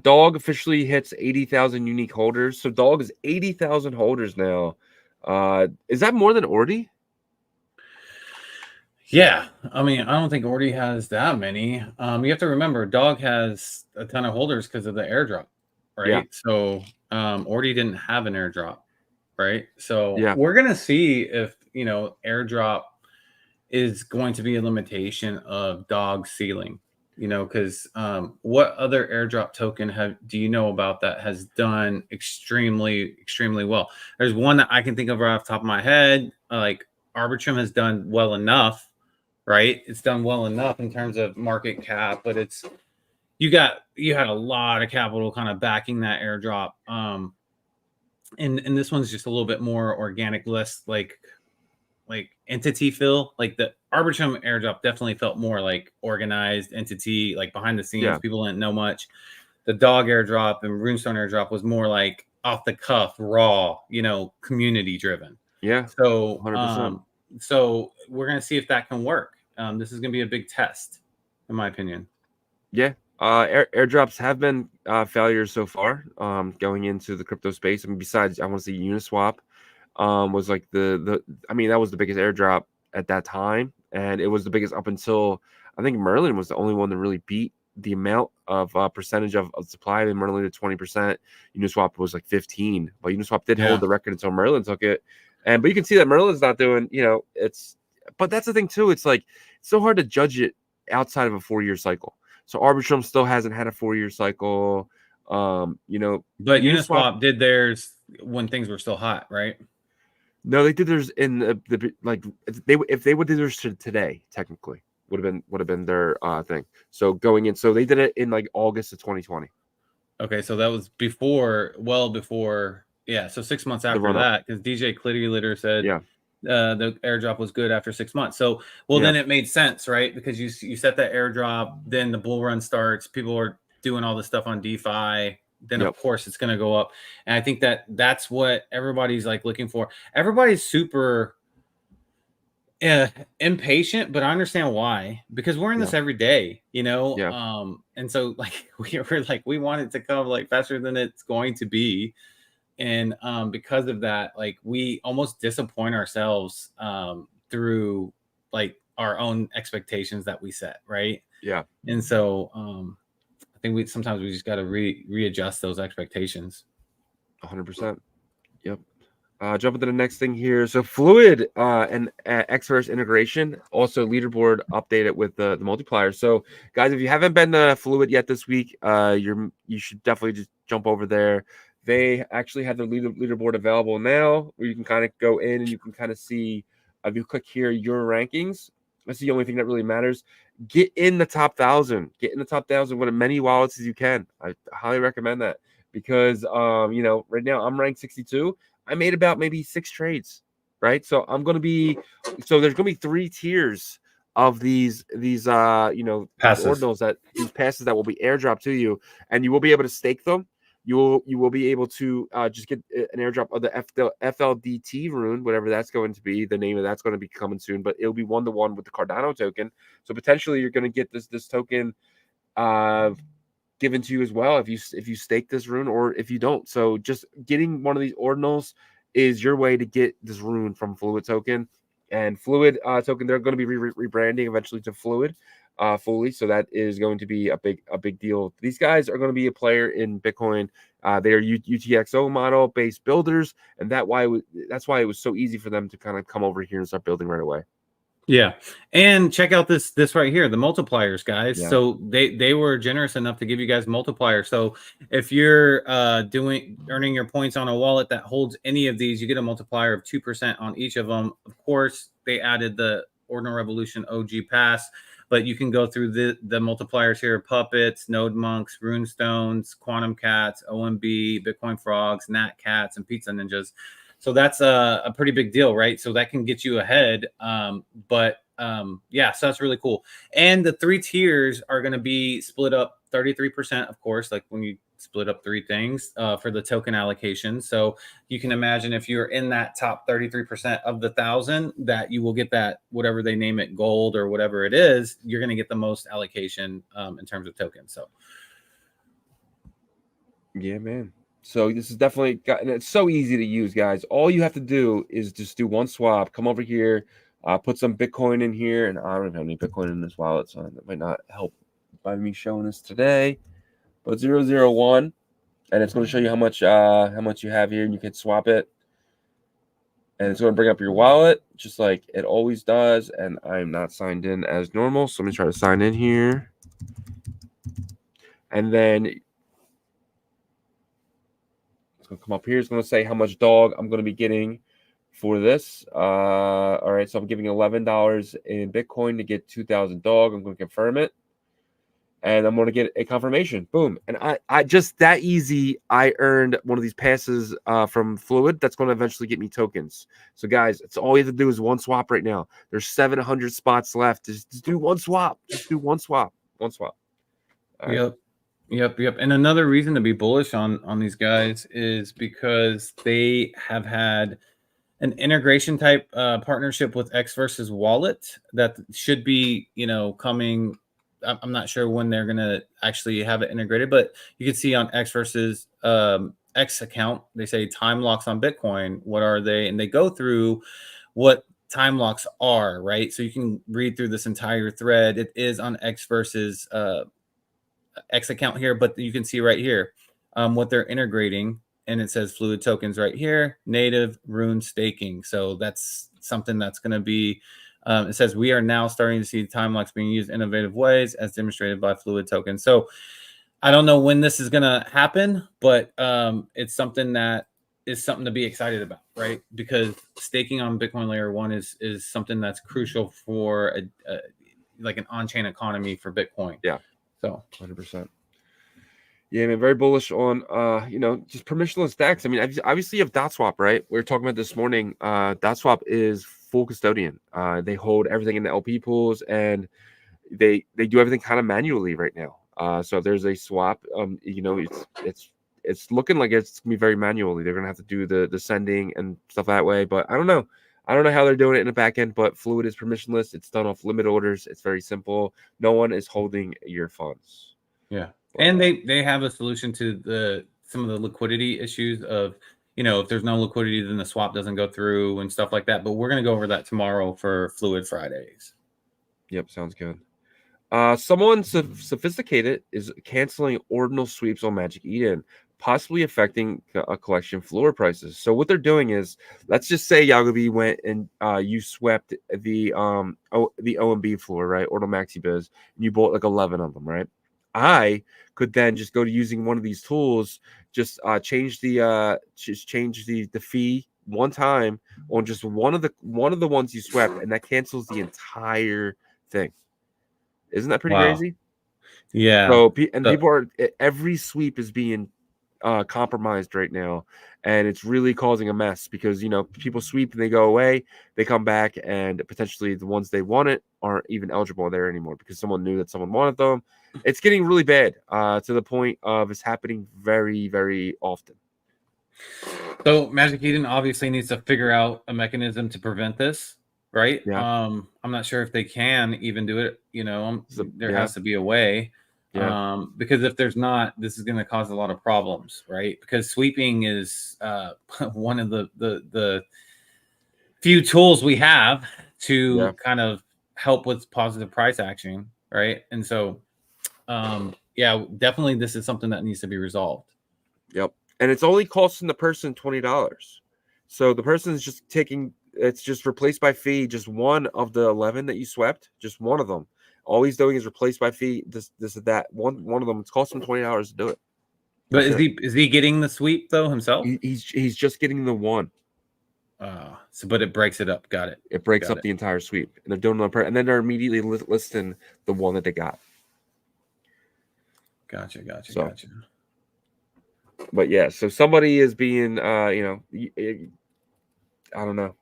Dog officially hits 80,000 unique holders. So Dog is 80,000 holders now. Is that more than Ordi? Yeah. I mean, I don't think Ordi has that many. You have to remember, Dog has a ton of holders because of the airdrop, right? Yeah. So Ordi didn't have an airdrop, right? So we're going to see if, airdrop is going to be a limitation of Dog's ceiling. Because what other airdrop token do you know about that has done extremely, extremely well? There's one that I can think of right off the top of my head. Like Arbitrum has done well enough, right? It's done well enough in terms of market cap, but you had a lot of capital kind of backing that airdrop. and this one's just a little bit more organic, less like entity feel. Like the Arbitrum airdrop definitely felt more like organized entity, like behind the scenes. Yeah. People didn't know much. The dog airdrop and Runestone airdrop was more like off the cuff, raw, community driven. Yeah. So 100%. so we're gonna see if that can work. This is gonna be a big test, in my opinion. Yeah. Airdrops have been failures so far going into the crypto space. I mean, besides, I want to see Uniswap was like I mean, that was the biggest airdrop at that time, and it was the biggest up until I think Merlin was the only one that really beat the amount of percentage of supply. And Merlin did 20%. Uniswap was like 15, but Uniswap did hold the record until Merlin took it. But you can see that Merlin's not doing, but that's the thing too. It's like it's so hard to judge it outside of a 4-year cycle. So Arbitrum still hasn't had a 4-year cycle. But Uniswap did theirs when things were still hot, right? No, they did theirs in the like if they would do theirs today, technically would have been their thing. So going in, so they did it in like August of 2020. Okay, so that was well before, yeah. So 6 months after that, because DJ Clitty Litter said, the airdrop was good after 6 months. So then it made sense, right? Because you set that airdrop, then the bull run starts. People are doing all this stuff on DeFi. Then of course it's going to go up. And I think that's what everybody's like looking for. Everybody's super impatient, but I understand why, because we're in this every day, and so like we want it to come like faster than it's going to be. And because of that, like we almost disappoint ourselves through like our own expectations that we set, right? Yeah. And so I think sometimes we just got to readjust those expectations. 100%. Yep. Jump into the next thing here. So Fluid and Xverse integration, also leaderboard updated with the multiplier. So guys, if you haven't been to Fluid yet this week, you should definitely just jump over there. They actually have the leaderboard available now, where you can kind of go in and you can kind of see, if you click here, your rankings. That's the only thing that really matters. Get in the top 1,000. Get in the top 1,000 with as many wallets as you can. I highly recommend that because, right now I'm ranked 62. I made about maybe 6 trades, right? So there's going to be 3 tiers of these ordinals, these passes that will be airdropped to you, and you will be able to stake them. You will be able to just get an airdrop of the FLDT rune, whatever that's going to be. The name of that's going to be coming soon, but it'll be 1-to-1 with the Cardano token. So potentially you're going to get this token given to you as well if you stake this rune or if you don't. So just getting one of these ordinals is your way to get this rune from Fluid token. And Fluid token, they're going to be rebranding eventually to Fluid fully. So that is going to be a big deal. These guys are going to be a player in Bitcoin. They are UTXO model based builders, and that's why it was so easy for them to kind of come over here and start building right away. Yeah, and check out this right here, the multipliers, guys. Yeah. So they were generous enough to give you guys multipliers. So if you're earning your points on a wallet that holds any of these, you get a multiplier of 2% on each of them. Of course, they added the Ordinal Revolution OG pass, but you can go through the multipliers here: Puppets, Node Monks, Runestones, Quantum Cats, OMB, Bitcoin Frogs, Nat Cats, and Pizza Ninjas. So that's a pretty big deal, right? So that can get you ahead. So that's really cool. And the 3 tiers are going to be split up 33%, of course, like when you split up 3 things for the token allocation. So you can imagine if you're in that top 33% of the 1,000, that you will get that, whatever they name it, gold or whatever it is, you're going to get the most allocation in terms of tokens. So. Yeah, man. So this is definitely and it's so easy to use, guys. All you have to do is just do one swap. Come over here, put some Bitcoin in here, and I don't have any Bitcoin in this wallet, so that might not help by me showing this today. But 001, and it's going to show you how much you have here, and you can swap it, and it's going to bring up your wallet just like it always does. And I'm not signed in as normal, so let me try to sign in here, and then. Going to come up here. It's going to say how much dog I'm going to be getting for this. All right, so I'm giving $11 in Bitcoin to get 2,000 dog. I'm going to confirm it, and I'm gonna get a confirmation. Boom. And I just that easy. I earned one of these passes from Fluid that's gonna eventually get me tokens. So guys, it's all you have to do is one swap right now. There's 700 spots left. Just do one swap. Just do one swap. One swap. All right. Yep. And another reason to be bullish on these guys is because they have had an integration type partnership with X versus Wallet that should be, coming. I'm not sure when they're going to actually have it integrated, but you can see on X versus X account, they say time locks on Bitcoin. What are they? And they go through what time locks are, right? So you can read through this entire thread. It is on X versus X account here, but you can see right here what they're integrating, and it says Fluid tokens right here, native rune staking. So that's something that's going to be, it says we are now starting to see time locks being used in innovative ways as demonstrated by Fluid tokens. So I don't know when this is going to happen, but it's something that is something to be excited about, right? Because staking on Bitcoin layer 1 is something that's crucial for like an on-chain economy for Bitcoin. Yeah. So 100%. Yeah, man, very bullish on just permissionless DEX. I mean, obviously you have DotSwap, right? We were talking about this morning. DotSwap is full custodian. They hold everything in the LP pools, and they do everything kind of manually right now. So if there's a swap, it's looking like it's gonna be very manually. They're gonna have to do the sending and stuff that way. But I don't know how they're doing it in the back end. But Fluid is permissionless. It's done off limit orders. It's very simple. No one is holding your funds. Yeah. And they have a solution to some of the liquidity issues of, if there's no liquidity, then the swap doesn't go through and stuff like that. But we're going to go over that tomorrow for Fluid Fridays. Yep, sounds good. Someone sophisticated is canceling ordinal sweeps on Magic Eden, possibly affecting a collection floor prices. So what they're doing is, let's just say Yagobi went and you swept the OMB floor, right, Ordinal Maxi Biz, and you bought like 11 of them, right? I could then just go to using one of these tools, just change the fee one time on just one of the ones you swept, and that cancels the entire thing. Isn't that pretty crazy? Yeah. So people are, every sweep is being compromised right now, and it's really causing a mess because people sweep and they go away, they come back, and potentially the ones they wanted aren't even eligible there anymore because someone knew that someone wanted them. It's getting really bad to the point of it's happening very, very often. So Magic Eden obviously needs to figure out a mechanism to prevent this, right? Yeah. I'm not sure if they can even do it. There has to be a way. Yeah. Because if there's not, this is going to cause a lot of problems, right? Because sweeping is one of the few tools we have to kind of help with positive price action, right? And so, definitely this is something that needs to be resolved. Yep. And it's only costing the person $20. So the person is just it's just replaced by fee, just one of the 11 that you swept, just one of them. All he's doing is replaced by fee. This that one of them. It's costing him $20 to do it. But is he getting the sweep though himself? He's just getting the one. But it breaks it up. Got it. It breaks up the entire sweep, and they're doing it, and then they're immediately listing the one that they got. Gotcha. But yeah, so somebody is being, I don't know.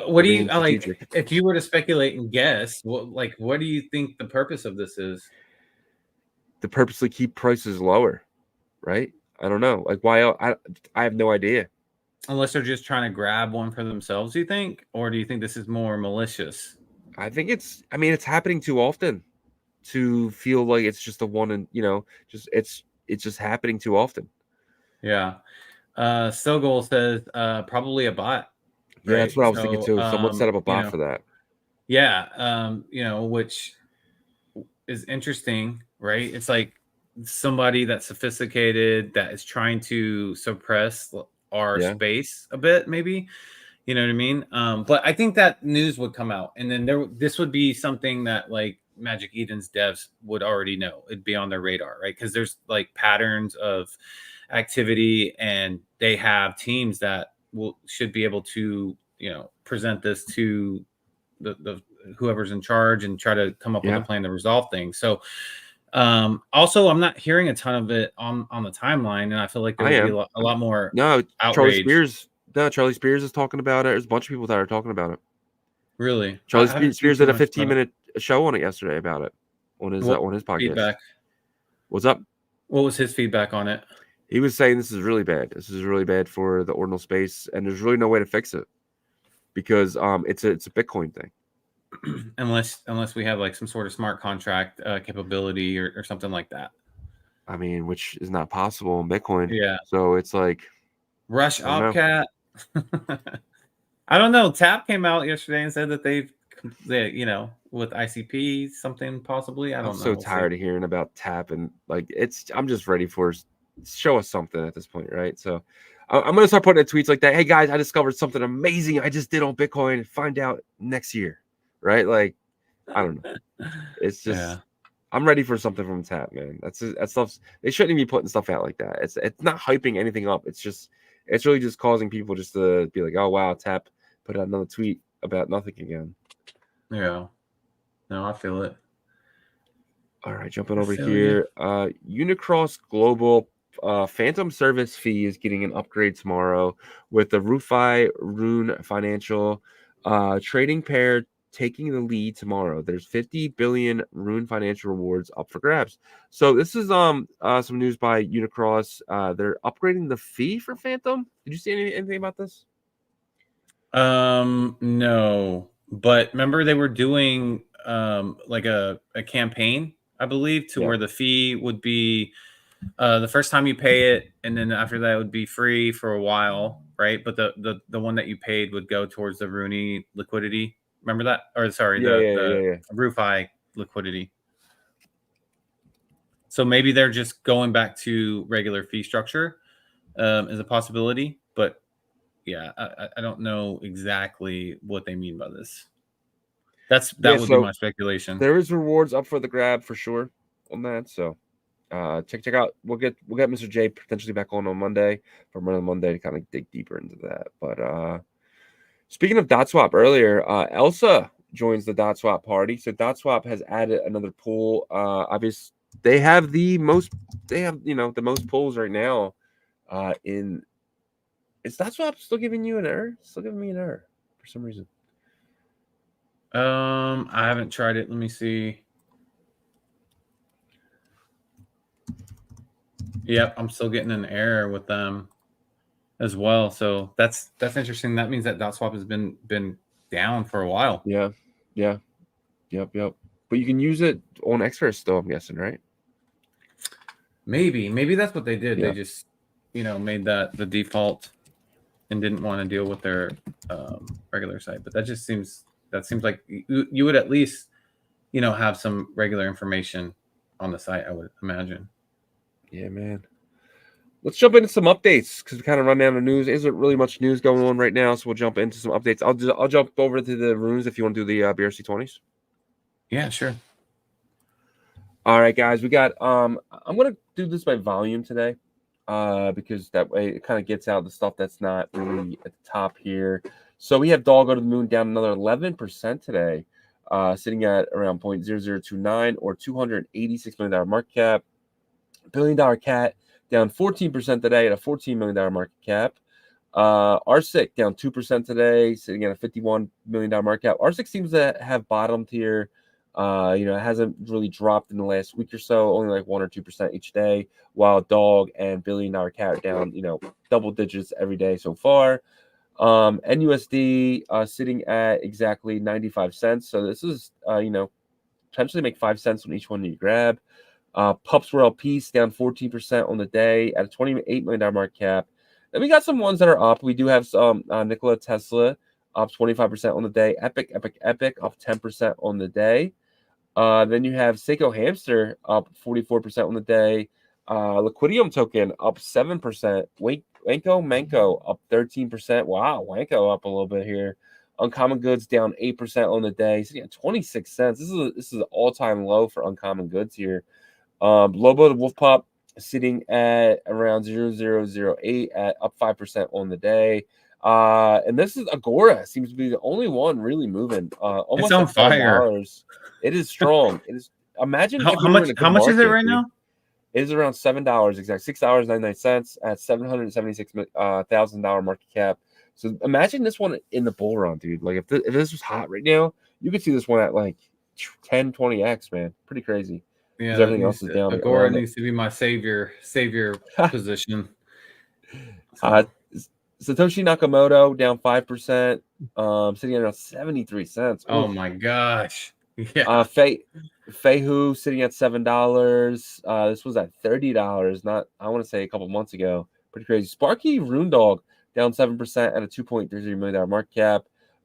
What do you like? If you were to speculate and guess, what do you think the purpose of this is? To purposely keep prices lower, right? I don't know. Like why? I have no idea. Unless they're just trying to grab one for themselves, do you think, or do you think this is more malicious? I think it's happening too often to feel like it's just a one, and it's just happening too often. Yeah. Sogol says probably a bot. Right? Yeah, that's what I was thinking too. Someone set up a bot for that. Yeah. Which is interesting, right? It's like somebody that's sophisticated that is trying to suppress our space a bit, maybe. You know what I mean? But I think that news would come out, and then this would be something that like Magic Eden's devs would already know. It'd be on their radar, right? Because there's like patterns of activity, and they have teams that should be able to present this to the whoever's in charge and try to come up with a plan to resolve things. So Also, I'm not hearing a ton of it on the timeline, and I feel like there I would be am. a lot more No, outrage. Charlie Spears is talking about it. There's a bunch of people that are talking about it. Really, Charlie I haven't seen Spears too did a much about it. 15-minute show on it yesterday about it on his podcast. Feedback? What's up? What was his feedback on it? He was saying this is really bad. This is really bad for the ordinal space, and there's really no way to fix it because it's a Bitcoin thing. unless we have like some sort of smart contract capability or something like that. I mean, which is not possible in Bitcoin. Yeah. So it's like Rush Opcat. I don't know. Tap came out yesterday and said that they with ICP something possibly. I don't know. I'm so tired of hearing about Tap and like I'm just ready for show us something at this point, right? So I'm gonna start putting tweets like that. Hey guys, I discovered something amazing I just did on Bitcoin. Find out next year, right? Like I don't know. It's just I'm ready for something from Tap, man. That stuff. They shouldn't even be putting stuff out like that. It's not hyping anything up. It's really just causing people just to be like, oh wow, Tap put out another tweet about nothing again. Yeah. No, I feel it. All right, jumping over here. Unicross Global Phantom service fee is getting an upgrade tomorrow with the RuFi Rune Financial trading pair taking the lead tomorrow. There's 50 billion Rune Financial rewards up for grabs. So this is some news by Unicross. They're upgrading the fee for Phantom. Did you see anything about this? No, but remember they were doing like a campaign, I believe, to where the fee would be the first time you pay it, and then after that it would be free for a while, right? But the one that you paid would go towards the Rooney liquidity. Remember that? Or sorry, the RuFi liquidity. So maybe they're just going back to regular fee structure is a possibility, but yeah, I don't know exactly what they mean by this. That would be my speculation. There is rewards up for the grab for sure on that. So check out. We'll get Mr. J potentially back on Monday from another Monday to kind of dig deeper into that. But speaking of DotSwap earlier, Elsa joins the DotSwap party. So DotSwap has added another pool. Obviously, they have the most pools right now. Is DotSwap still giving you an error? Still giving me an error for some reason. I haven't tried it. Let me see. Yep, I'm still getting an error with them as well. So that's interesting. That means that DotSwap has been down for a while. Yeah. Yep. But you can use it on Xrest still, I'm guessing, right? Maybe that's what they did. Yeah. They just made that the default and didn't want to deal with their regular site. But that seems like you would at least have some regular information on the site, I would imagine. Yeah, man. Let's jump into some updates because we kind of run down the news. Isn't really much news going on right now, so we'll jump into some updates. I'll jump over to the runes if you want to do the BRC20s. Yeah, sure. All right, guys, we got. I'm gonna do this by volume today, because that way it kind of gets out the stuff that's not really at the top here. So we have Dog Go to the Moon down another 11% today, sitting at around 0.0029 or $286 million market cap. $1 billion cat down 14% today at a $14 million market cap. RSIC down 2% today, sitting at a $51 million market cap. RSIC seems to have bottomed here. It hasn't really dropped in the last week or so, only like 1 or 2% each day, while Dog and $1 billion cat down, double digits every day so far. NUSD sitting at exactly 95 cents. So this is, potentially make 5 cents on each one you grab. Pups World Peace down 14% on the day at a $28 million market cap. Then we got some ones that are up. We do have some Nikola Tesla up 25% on the day. Epic up 10% on the day. Then you have Seiko Hamster up 44% on the day. Liquidium token up 7%. Wanko up 13%. Wow, Wanko up a little bit here. Uncommon Goods down 8% on the day, sitting at 26 cents. This is an all-time low for Uncommon Goods here. Lobo the Wolf Pup sitting at around 0.0008 at up 5% on the day. And this is Agora, seems to be the only one really moving. Almost it's on fire. It is strong. It is Imagine How if we were in a much? How good much is it market, right dude. now? It is around $7 exact, $6.99 at $776,000 market cap. So imagine this one in the bull run, dude. Like if this was hot right now, you could see this one at like 10, 20x, man. Pretty crazy. Yeah, Because everything else is down Agora around it. needs to be my savior position. Uh, So, Satoshi Nakamoto down 5%, sitting at around 73 cents. oh Oof. my gosh. Yeah. Feihu sitting at $7. This was at $30. Not, I want to say a couple months ago. Pretty crazy. Sparky Rune Dog down 7% at a $2.33 million market cap.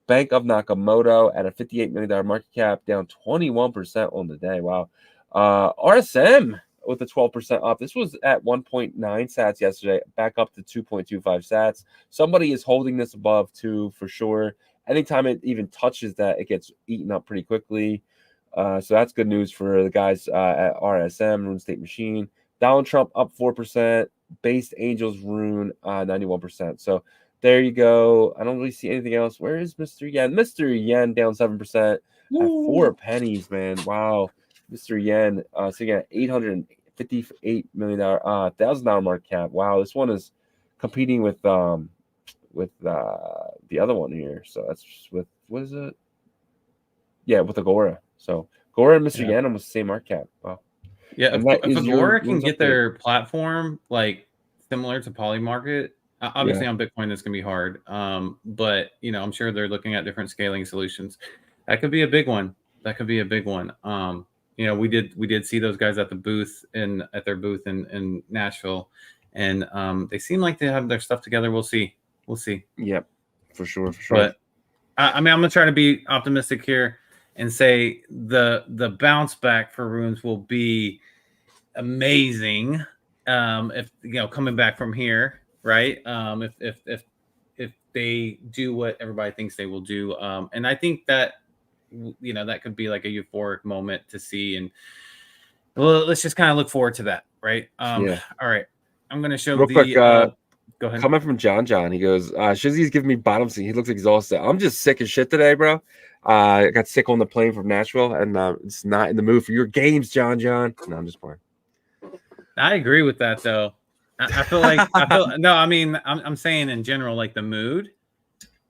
Bank of Nakamoto at a $58 million market cap, down 21% on the day. Wow. RSM with a 12% up. This was at 1.9 sats yesterday, back up to 2.25 sats. Somebody is holding this above 2 for sure. Anytime it even touches that, it gets eaten up pretty quickly. So that's good news for the guys at RSM, Rune State Machine. Donald Trump up 4%. Based Angels Rune 91%. So there you go. I don't really see anything else. Where is Mr. Yen? Mr. Yen down 7% at 4 pennies, man. Wow. Mr. Yen sitting at $858 million $1,000 market cap. Wow, this one is competing with the other one here. So that's with, what is it? Yeah, with Agora. So Agora and Mr. Yen almost the same market cap. Wow. Yeah, And if Agora can Rune's get update. their platform like similar to Polymarket, obviously on Bitcoin this can be hard. But I'm sure they're looking at different scaling solutions. That could be a big one. We did see those guys at the booth at their booth in Nashville, and they seem like they have their stuff together. We'll see. Yep, for sure. But I'm gonna try to be optimistic here and say the bounce back for Runes will be amazing. If coming back from here, right? If they do what everybody thinks they will do, and I think that that could be like a euphoric moment to see, and well, let's just kind of look forward to that, right? All right, I'm gonna show real quick. Go ahead. Comment from John. He goes, Shizzy's giving me bottom seat. He looks exhausted. I'm just sick as shit today, bro. I got sick on the plane from Nashville, and it's not in the mood for your games, John. No, I'm just playing. I agree with that, though. I feel no. I mean, I'm saying in general, like the mood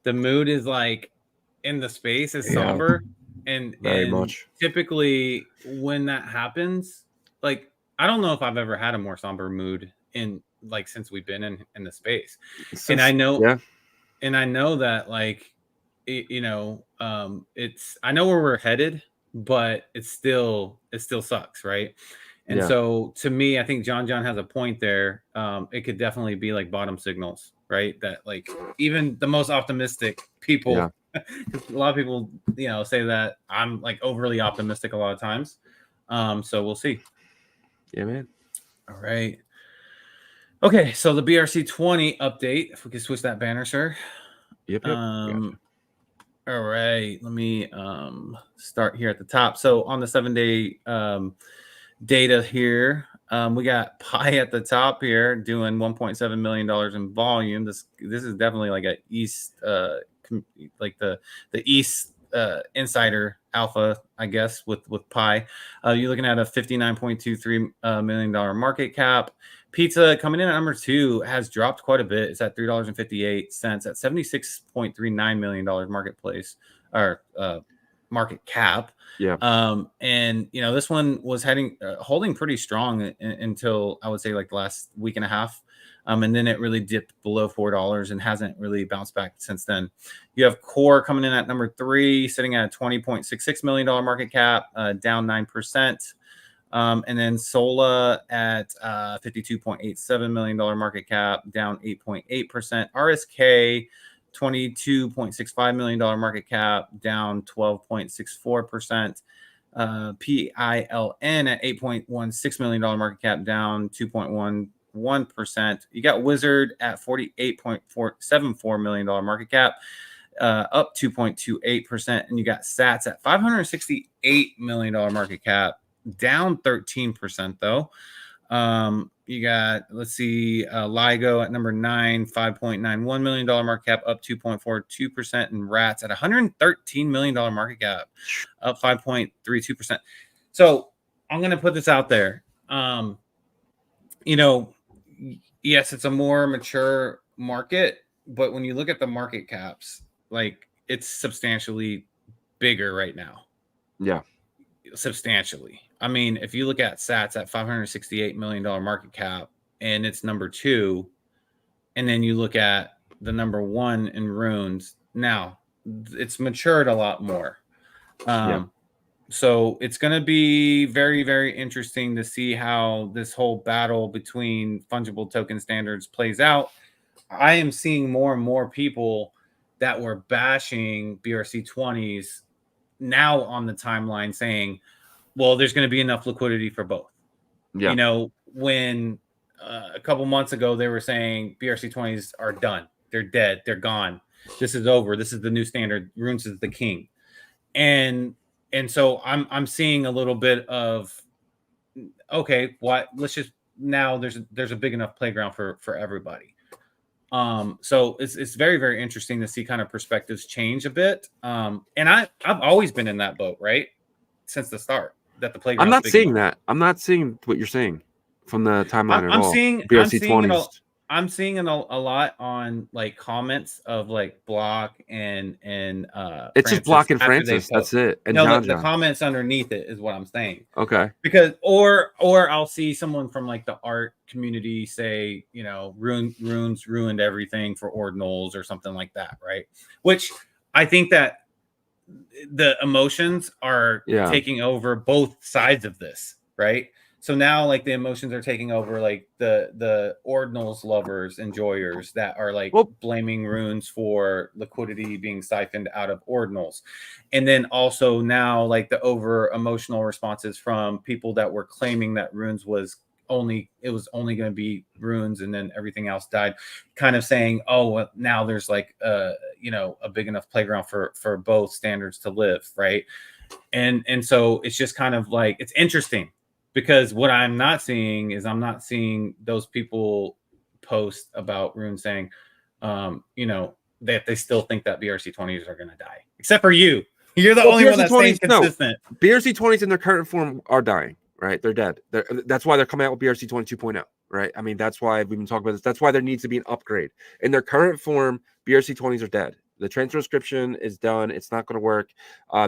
is like in the space is somber, and very much. Typically when that happens, like I don't know if I've ever had a more somber mood in like since we've been in the space, and I know that like it's I know where we're headed, but it still sucks, right? And so to me, I think John has a point there. It could definitely be like bottom signals, right? That like even the most optimistic people, a lot of people, say that I'm like overly optimistic a lot of times. So we'll see. Yeah, man. All right. Okay, so the BRC20 update. If we could switch that banner, sir. Yep. All right. Let me start here at the top. So on the 7-day data here, we got Pi at the top here doing $1.7 million in volume. This is definitely like a East like the East insider alpha, I guess, with Pi. You're looking at a $59.23 million market cap. Pizza coming in at number 2 has dropped quite a bit. It's at $3.58 at $76.39 million marketplace or market cap. And this one was holding pretty strong until I would say like the last week and a half. And then it really dipped below $4 and hasn't really bounced back since then. You have Core coming in at number 3, sitting at a $20.66 million market cap, down 9%. And then Sola at $52.87 million market cap, down 8.8%. RSK, $22.65 million market cap, down 12.64%. PILN at $8.16 million market cap, down 2.11%. You got Wizard at $48.74 million market cap, up 2.28%. And you got Sats at $568 million market cap, down 13% though. You got, let's see, LIGO at number 9, $5.91 million market cap, up 2.42%, and Rats at $113 million market cap, up 5.32%. So I'm gonna put this out there. You know, yes, it's a more mature market, but when you look at the market caps, like it's substantially bigger right now. Yeah. Substantially. I mean, if you look at Sats at $568 million market cap and it's number 2, and then you look at the number 1 in runes, now it's matured a lot more. So it's going to be very, very interesting to see how this whole battle between fungible token standards plays out. I am seeing more and more people that were bashing BRC20s now on the timeline saying, well, there's going to be enough liquidity for both. Yeah. You know, when a couple months ago they were saying BRC20s are done, they're dead, they're gone, this is over, this is the new standard, runes is the king. And so I'm seeing a little bit of, okay, what, let's just, now there's a big enough playground for everybody. So it's very, very interesting to see kind of perspectives change a bit. And I've always been in that boat, right, since the start, that the playground. I'm not seeing that. I'm not seeing what you're saying from the timeline at all. I'm seeing it a lot on like comments of like Block and it's Francis, just Block and Francis. That's it. And no, the comments underneath it is what I'm saying. Okay. Because or I'll see someone from like the art community say, you know, runes ruined everything for ordinals or something like that, right? Which I think that the emotions are taking over both sides of this, right? So now like the emotions are taking over like the ordinals lovers, enjoyers that are like blaming runes for liquidity being siphoned out of ordinals. And then also now like the over emotional responses from people that were claiming that runes was only going to be runes and then everything else died, kind of saying, oh, well, now there's like you know, a big enough playground for both standards to live, right? And so it's just kind of like, it's interesting. Because what I'm not seeing is I'm not seeing those people post about Rune saying, you know, that they still think that BRC20s are going to die. Except for you. You're the only one that's staying consistent. No, BRC20s in their current form are dying, right? They're dead. That's why they're coming out with BRC20 2.0, right? I mean, that's why we've been talking about this. That's why there needs to be an upgrade. In their current form, BRC20s are dead. The transcription is done. It's not going to work.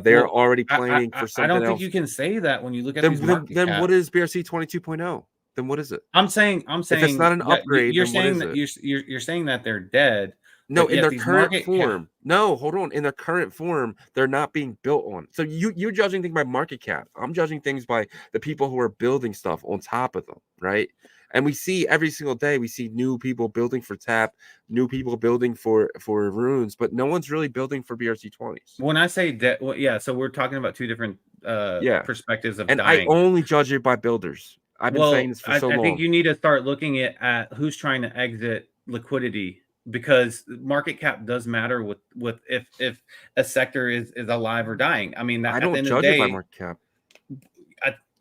They're already planning for something else. I don't think you can say that when you look at these market then caps. What is BRC 22.0? Then what is it? I'm saying if it's not an upgrade. You're saying that you're saying that they're dead. No, in their current form. No, hold on. In their current form, they're not being built on. So you're judging things by market cap. I'm judging things by the people who are building stuff on top of them, right? And we see every single day, we see new people building for tap, new people building for runes, but no one's really building for BRC20s. When I say dead, well, yeah, so we're talking about two different perspectives of and dying. I only judge it by builders. I've been saying this for so long. I think you need to start looking at who's trying to exit liquidity, because market cap does matter with if a sector is alive or dying. I mean, I don't judge it by market cap.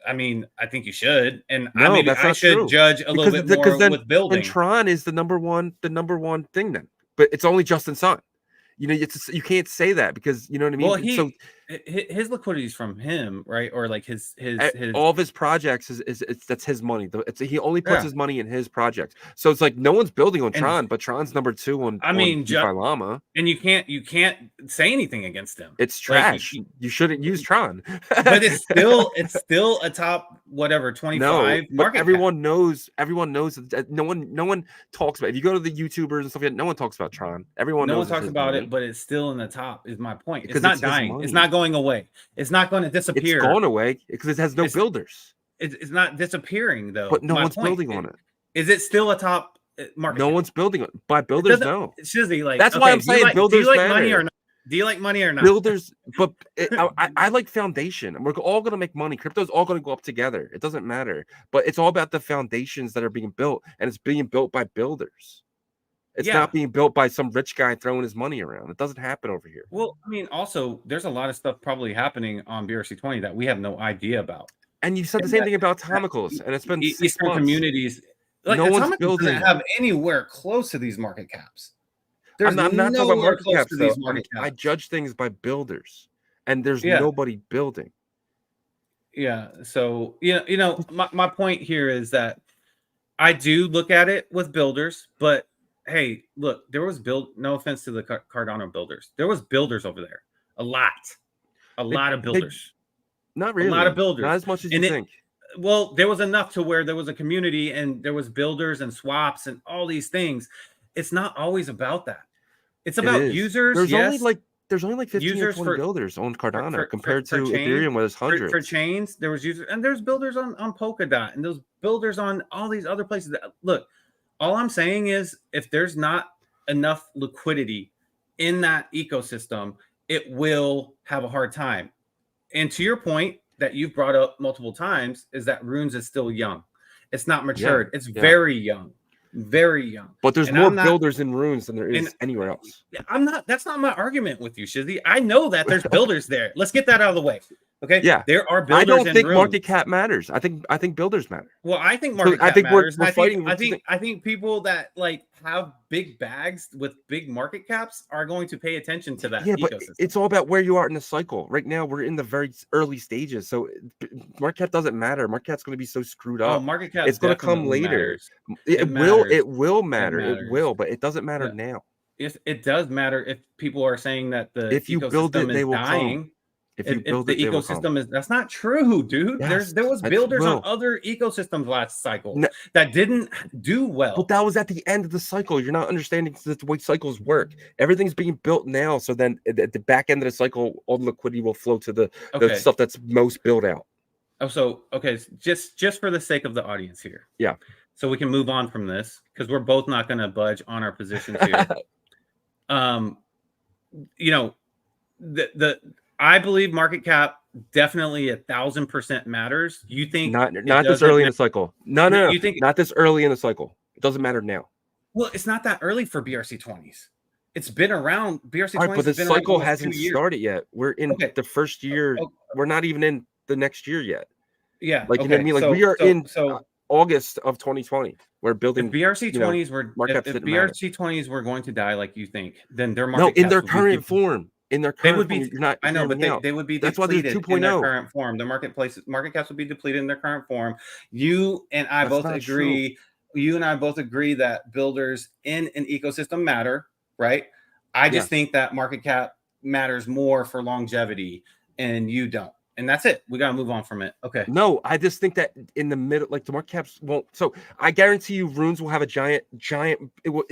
I mean, I think you should, and no, I should judge a little bit more with building. And Tron is the number one thing then, but it's only Justin Sun. You know, you can't say that because you know what I mean. Well, his liquidity is from him, right? Or like his all of his projects is that's his money. He only puts his money in his projects. So it's like no one's building on Tron, but Tron's number 2 on. I mean, DeFi Llama. And you can't say anything against him. It's trash. Like, you shouldn't use Tron. But it's still a top whatever 25 market. Everyone knows that no one talks about it. If you go to the YouTubers and stuff like that, no one talks about Tron. Everyone knows talks about it, but it's still in the top. Is my point. Because it's not dying. It's not going away. It's not going to disappear. It's going away because it has no builders. It's not disappearing though. But no one's building on it. Is it still a top market? No one's building it. By builders, no. Shizzy, like that's why I'm saying builders. Do you like money or not? Do you like money or not? Builders, but I like foundation. We're all going to make money. Crypto's all going to go up together. It doesn't matter. But it's all about the foundations that are being built, and it's being built by builders. It's not being built by some rich guy throwing his money around. It doesn't happen over here. Well, I mean, also, there's a lot of stuff probably happening on BRC20 that we have no idea about. And you said the same thing about Atomicals, and it's been 6 months. Communities. Like, no one's building. Doesn't have anywhere close to these market caps. I'm not talking about market caps, though. I judge things by builders, and there's nobody building. Yeah. So my point here is that I do look at it with builders, but hey, look, there was no offense to the Cardano builders. There was builders over there. A lot of builders. Not A lot of really. Not builders. as much as And you think. well, there was enough to where there was a community and there was builders and swaps and all these things. It's not always about that. It's about users. There's only like 15 or 20 builders on Cardano compared to Ethereum, where there's hundreds. For chains, there was users, and there's builders on Polkadot, and those builders on all these other places. Look, all I'm saying is, if there's not enough liquidity in that ecosystem, it will have a hard time. And to your point that you've brought up multiple times is that Runes is still young. It's not matured. It's very young. Very young. But there's more builders in Runes than there is anywhere else. That's not my argument with you, Shizzy. I know that there's builders there. Let's get that out of the way. Okay. Yeah. There are builders. I don't think market cap matters. I think builders matter. Well, I think market cap matters. I think people that like have big bags with big market caps are going to pay attention to that ecosystem. But it's all about where you are in the cycle. Right now, we're in the very early stages. So market cap doesn't matter. Market cap's going to be so screwed up. Market cap it's going to come later. It will matter. It will, but it doesn't matter now. It does matter if people are saying that if you build it, they will dying. Come. If you build the ecosystem is, that's not true, dude. Yes, there was builders on other ecosystems last cycle that didn't do well. But that was at the end of the cycle. You're not understanding the way cycles work. Everything's being built now, so then at the back end of the cycle, all the liquidity will flow to the stuff that's most built out. Oh, so okay, just for the sake of the audience here, so we can move on from this because we're both not going to budge on our positions here. I believe market cap definitely 1,000% matters. You think not this early in the cycle? No. You think not this early in the cycle? It doesn't matter now. Well, it's not that early for BRC20s. It's been around. BRC20s, but the cycle hasn't started yet. We're in the first year. We're not even in the next year yet. Yeah, like you know what I mean. Like we are in August of 202020. We're building. If BRC20s were if BRC20s were going to die, like you think, then their market in their current form. In their current they would be. Form, you're not I know, but they would be. That's why they're 2.0 in their current form. The market caps would be depleted in their current form. You and I both agree. True. You and I both agree that builders in an ecosystem matter, right? I just think that market cap matters more for longevity, and you don't. And that's it. We got to move on from it. Okay. No, I just think that in the middle, like the market caps won't. So I guarantee you, Runes will have a giant. It will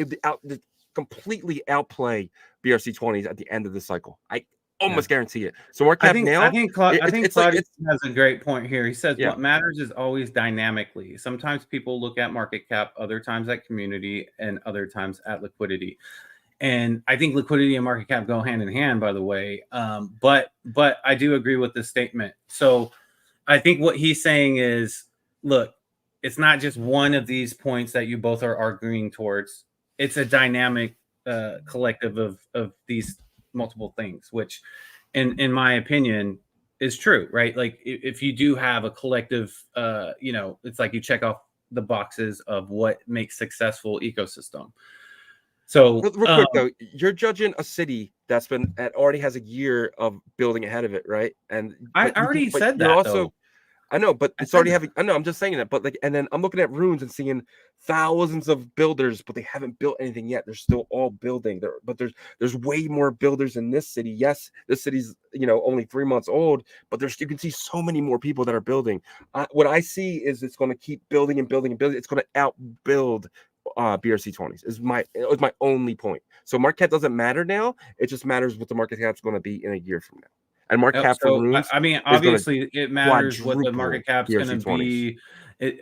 completely outplay BRC20s at the end of the cycle. I almost guarantee it. So market cap now. I think Claudius has a great point here. He says what matters is always dynamically. Sometimes people look at market cap, other times at community, and other times at liquidity. And I think liquidity and market cap go hand in hand, by the way. But I do agree with this statement. So I think what he's saying is, look, it's not just one of these points that you both are arguing towards. It's a dynamic collective of these multiple things, which in my opinion is true, right? Like if you do have a collective, it's like you check off the boxes of what makes successful ecosystem. So real quick though, you're judging a city that's already has a year of building ahead of it, right? And I already said that also. I know, but it's already having. I know. I'm just saying that, but and then I'm looking at Runes and seeing thousands of builders, but they haven't built anything yet. They're still all building. But there's way more builders in this city. Yes, this city's only 3 months old, but you can see so many more people that are building. What I see is it's going to keep building and building and building. It's going to outbuild BRC20s. Is my only point. So market cap doesn't matter now. It just matters what the market cap's going to be in a year from now. And market cap for Runes, I mean, obviously, it matters what the market cap's going to be.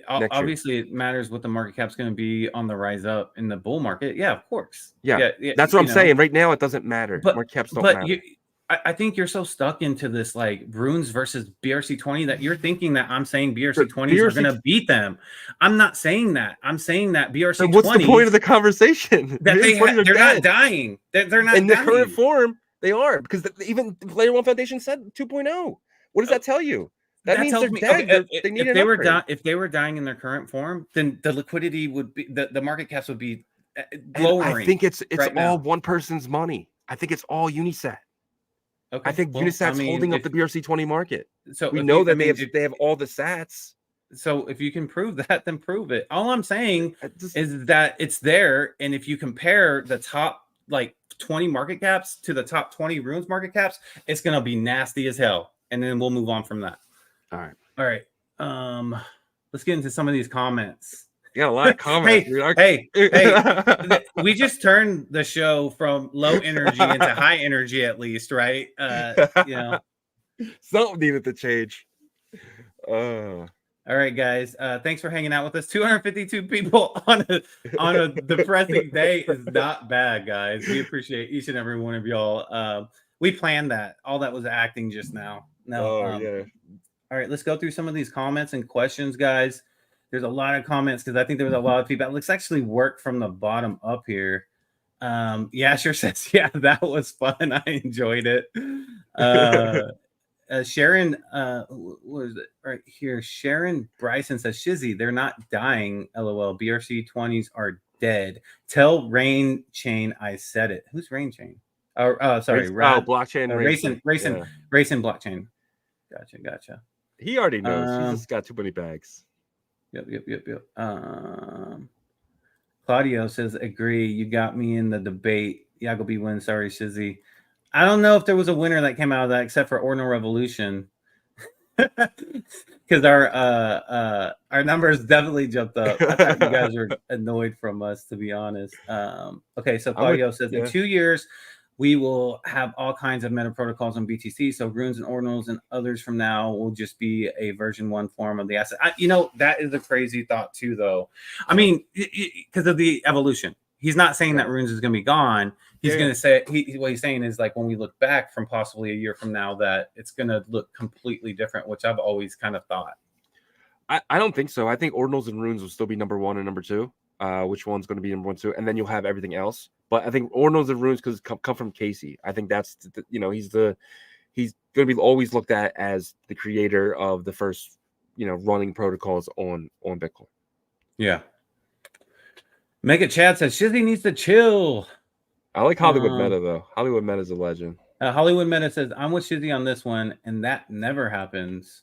Obviously, it matters what the market cap's going to be on the rise up in the bull market. Yeah, of course. Yeah, that's what I'm saying. Right now, it doesn't matter. But market caps don't matter. I think you're so stuck into this like Runes versus BRC20 that you're thinking that I'm saying BRC20s are going to beat them. I'm not saying that. I'm saying that BRC20s. So what's the point of the conversation? That they're not dying. They're not in the current form. They are, because even Layer 1 Foundation said 2.0. What does that tell you? That means they're dead. They need if they were if they were dying in their current form, then the liquidity would be the market caps would be lowering. I think it's all one person's money. I think it's all Unisat. Okay. I think well, Unisat's holding up the BRC20 market. So We if know you- that I mean, they have all the sats. So if you can prove that, then prove it. All I'm saying Just, is that it's there, and if you compare the top like 20 market caps to the top 20 runes market caps, it's gonna be nasty as hell. And then we'll move on from that. all right. All right. Let's get into some of these comments. You got a lot of comments. hey, we just turned the show from low energy into high energy, at least, right? You know, something needed to change. All right, guys. Thanks for hanging out with us. 252 people on a depressing day is not bad, guys. We appreciate each and every one of y'all. We planned that. All that was acting just now. No. Yeah. All right, let's go through some of these comments and questions, guys. There's a lot of comments because I think there was a lot of feedback. Let's actually work from the bottom up here. Yeah, sure says, yeah, that was fun. I enjoyed it. Sharon, what is it right here? Sharon Bryson says, Shizzy, they're not dying. LOL. BRC20s are dead. Tell Rain Chain I said it. Who's Rain Chain? Sorry. Blockchain. Racing Blockchain. Gotcha. He already knows. He's just got too many bags. Yep. Claudio says, agree. You got me in the debate. Yagobi wins. Sorry, Shizzy. I don't know if there was a winner that came out of that except for Ordinal Revolution. Because our numbers definitely jumped up. I thought you guys were annoyed from us, to be honest. Okay, so Claudio says in 2 years, we will have all kinds of meta protocols on BTC. So runes and ordinals and others from now will just be a version 1 form of the asset. That is a crazy thought too, though. I mean, because of the evolution. He's not saying that runes is going to be gone. He's going to say what he's saying is like when we look back from possibly a year from now that it's going to look completely different, which I've always kind of thought. I don't think so. I think ordinals and runes will still be number 1 and number 2. Which one's going to be number 1, 2, and then you'll have everything else. But I think ordinals and runes because come from Casey. I think that's he's going to be always looked at as the creator of the first running protocols on Bitcoin. Yeah. Make It Chad says Shizzy needs to chill. I like Hollywood Meta though. Hollywood Meta is a legend. Hollywood Meta says I'm with Shizzy on this one, and that never happens.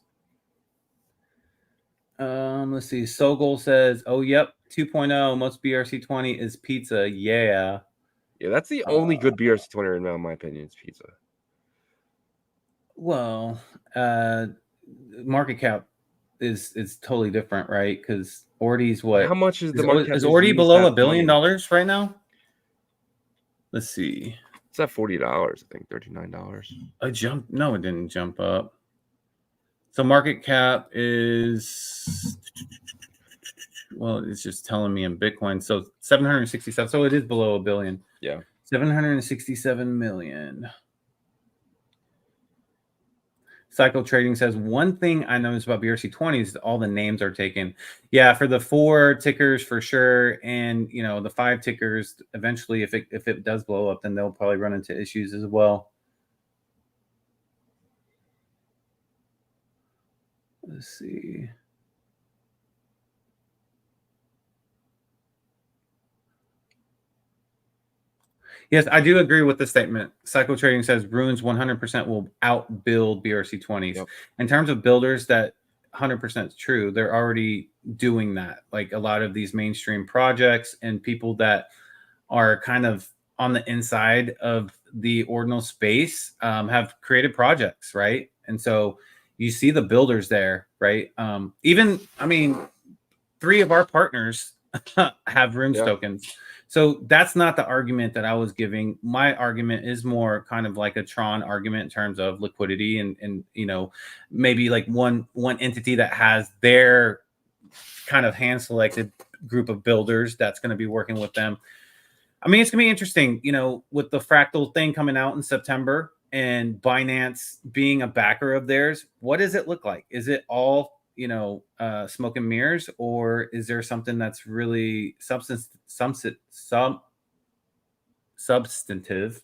Let's see. Sogol says, "Oh, yep, 2.0. Most BRC20 is pizza." Yeah, that's the only good BRC20 right now, in my opinion. It's pizza. Well, market cap is totally different, right? Because Ordi's what? How much is the market cap? Is Ordi below $1 billion right now? Let's see. It's at $40. I think $39. A jump? No, it didn't jump up. So market cap is, well, it's just telling me in Bitcoin. So 767. So it is below $1 billion. Yeah. 767 million. Cycle Trading says one thing I noticed about BRC20 is all the names are taken. Yeah, for the 4 tickers for sure, and the 5 tickers eventually, if it does blow up, then they'll probably run into issues as well. Let's see. Yes, I do agree with the statement. Cycle Trading says runes 100% will outbuild BRC20s. Yep. In terms of builders, that 100% is true. They're already doing that. Like a lot of these mainstream projects and people that are kind of on the inside of the ordinal space have created projects, right? And so you see the builders there, right? 3 of our partners have runes tokens. So that's not the argument that I was giving. My argument is more kind of like a Tron argument in terms of liquidity and maybe like one entity that has their kind of hand selected group of builders that's going to be working with them. I mean, it's going to be interesting, with the fractal thing coming out in September and Binance being a backer of theirs. What does it look like? Is it all smoke and mirrors, or is there something that's really substantive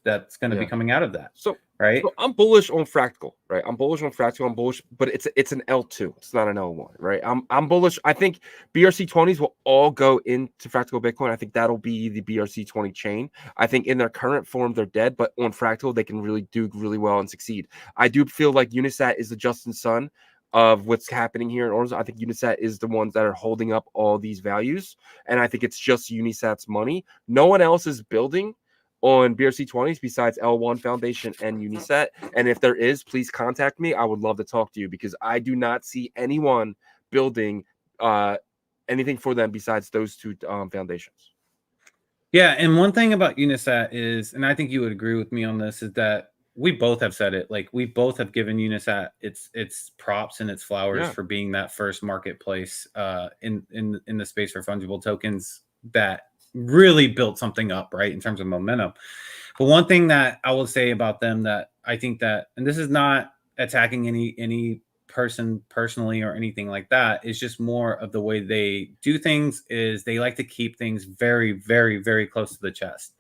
that's going to be coming out of that? So right? So I'm bullish on Fractal, right? I'm bullish on Fractal. I'm bullish, but it's an L2. It's not an L1, right? I'm bullish. I think BRC20s will all go into Fractal Bitcoin. I think that'll be the BRC20 chain. I think in their current form they're dead, but on Fractal they can really do really well and succeed. I do feel like Unisat is the Justin Sun of what's happening here in Ordinals. I think Unisat is the ones that are holding up all these values, and I think it's just Unisat's money. No one else is building on BRC20s besides L1 Foundation and Unisat. And if there is, please contact me. I would love to talk to you because I do not see anyone building anything for them besides those two foundations. Yeah, and one thing about Unisat is, and I think you would agree with me on this, is that we both have said it. Like, we both have given Unisat its props and its flowers for being that first marketplace in the space for fungible tokens that really built something up, right, in terms of momentum. But one thing that I will say about them that I think that, and this is not attacking any person personally or anything like that, is just more of the way they do things, is they like to keep things very, very, very close to the chest.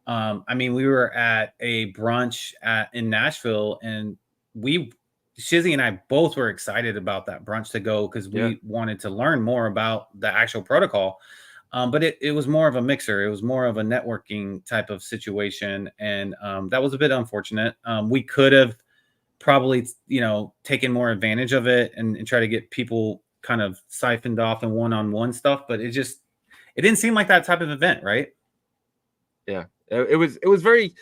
I mean, we were at a brunch in Nashville, and Shizzy and I both were excited about that brunch to go because we wanted to learn more about the actual protocol. But it was more of a mixer. It was more of a networking type of situation. And that was a bit unfortunate. We could have probably, taken more advantage of it and try to get people kind of siphoned off and one-on-one stuff. But it didn't seem like that type of event, right? Yeah, it was very,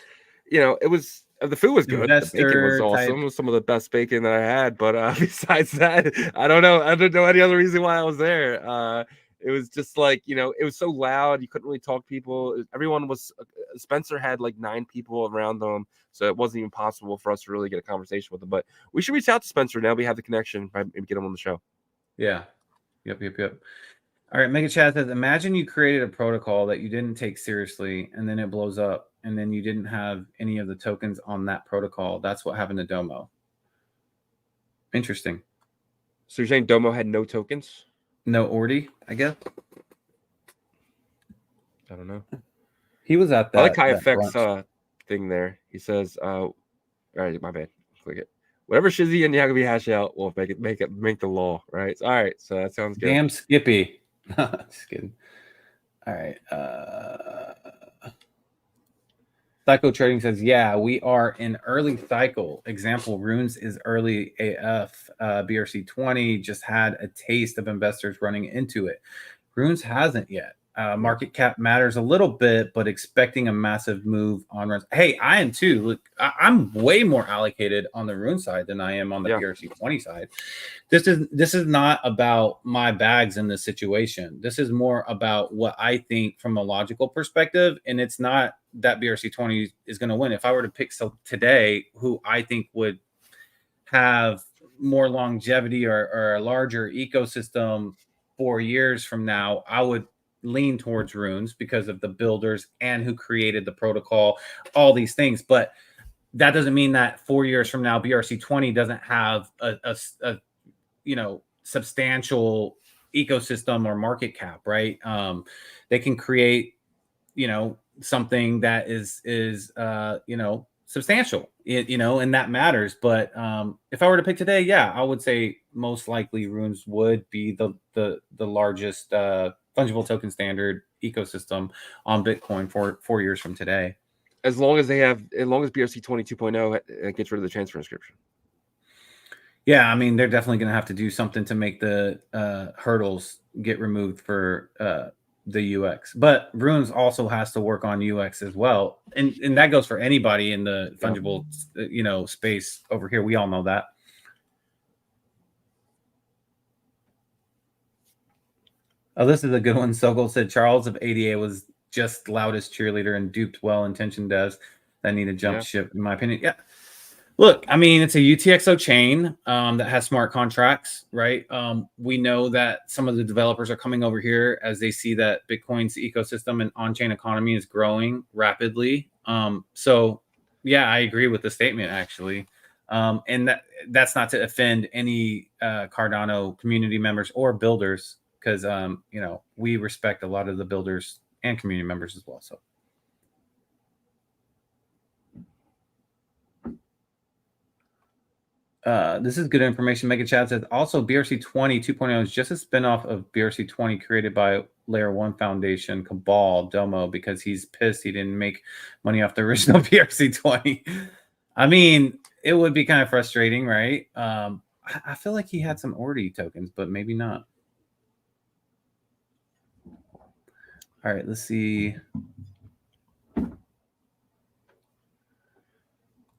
it was, the food was good. The bacon was awesome. It was some of the best bacon that I had. But besides that, I don't know. I don't know any other reason why I was there. It was just like, it was so loud. You couldn't really talk to people. Everyone was, Spencer had like 9 people around them. So it wasn't even possible for us to really get a conversation with him. But we should reach out to Spencer now. We have the connection. Maybe get him on the show. Yeah. Yep. All right. Mega Chat says, imagine you created a protocol that you didn't take seriously and then it blows up and then you didn't have any of the tokens on that protocol. That's what happened to Domo. Interesting. So you're saying Domo had no tokens? No Ordi, I guess. I don't know. He was at that. I like high effects thing there. He says, all right, my bad. Click it. Whatever Shizzy and Yagobi hash out will make the law, right? All right, so that sounds good. Damn Skippy. Just kidding. All right. Psycho Trading says, yeah, we are in early cycle. Example, Runes is early AF. BRC20 just had a taste of investors running into it. Runes hasn't yet. Market cap matters a little bit, but expecting a massive move on runs. Hey, I am too. Look, I'm way more allocated on the Rune side than I am on the BRC20 side. This is not about my bags in this situation. This is more about what I think from a logical perspective, and it's not that BRC20 is going to win. If I were to pick today who I think would have more longevity or a larger ecosystem 4 years from now, I would lean towards Runes because of the builders and who created the protocol, all these things. But that doesn't mean that 4 years from now, BRC20 doesn't have a substantial ecosystem or market cap, right? They can create, something that is substantial, and that matters. But if I were to pick today, I would say most likely Runes would be the largest fungible token standard ecosystem on Bitcoin for 4 years from today. As long as BRC 22.0 gets rid of the transfer inscription. Yeah, I mean, they're definitely going to have to do something to make the hurdles get removed for the UX. But Runes also has to work on UX as well. And that goes for anybody in the fungible, space over here. We all know that. Oh, this is a good one. Sogol said Charles of ADA was just loudest cheerleader and duped well-intentioned devs that need a jump ship, in my opinion. Yeah. Look, I mean, it's a UTXO chain that has smart contracts, right? We know that some of the developers are coming over here as they see that Bitcoin's ecosystem and on-chain economy is growing rapidly. So, yeah, I agree with the statement, actually. And that's not to offend any Cardano community members or builders, because, we respect a lot of the builders and community members as well. So. This is good information. Mega Chat says also BRC20 2.0 is just a spinoff of BRC20 created by Layer 1 Foundation, Cabal, Domo, because he's pissed he didn't make money off the original BRC20. I mean, it would be kind of frustrating, right? I feel like he had some Ordi tokens, but maybe not. All right, let's see.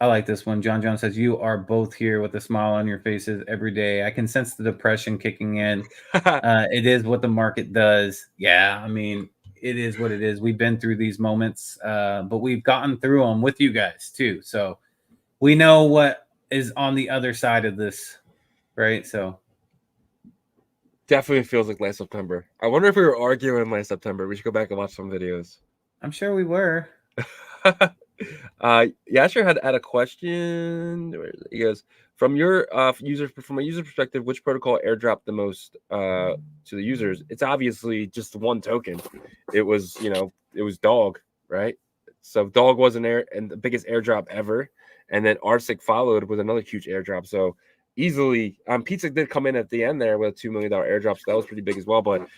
I like this one. John says, you are both here with a smile on your faces every day. I can sense the depression kicking in. It is what the market does. Yeah, I mean, it is what it is. We've been through these moments, but we've gotten through them with you guys too. So we know what is on the other side of this, right? So definitely feels like last September. I wonder if we were arguing last September. We should go back and watch some videos. I'm sure we were. Yasser had a question. He goes, from your from a user perspective, which protocol airdropped the most to the users? It's obviously just one token. It was, it was Dog, right? So Dog was and the biggest airdrop ever, and then Arsic followed with another huge airdrop. So easily, Pizza did come in at the end there with a $2 million airdrop, so that was pretty big as well. But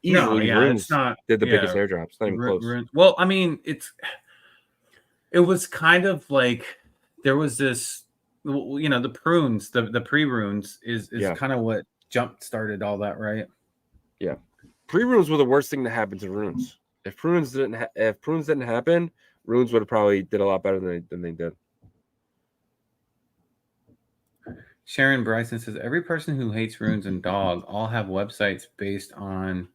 easily, Runes did the biggest airdrops. Not even close. Well, I mean, it was kind of like there was this, the prunes, the pre-runes is kind of what jump started all that, right? Yeah, pre-runes were the worst thing to happen to runes. If prunes didn't happen, runes would have probably did a lot better than they did. Sharon Bryson says every person who hates runes and Dog all have websites based on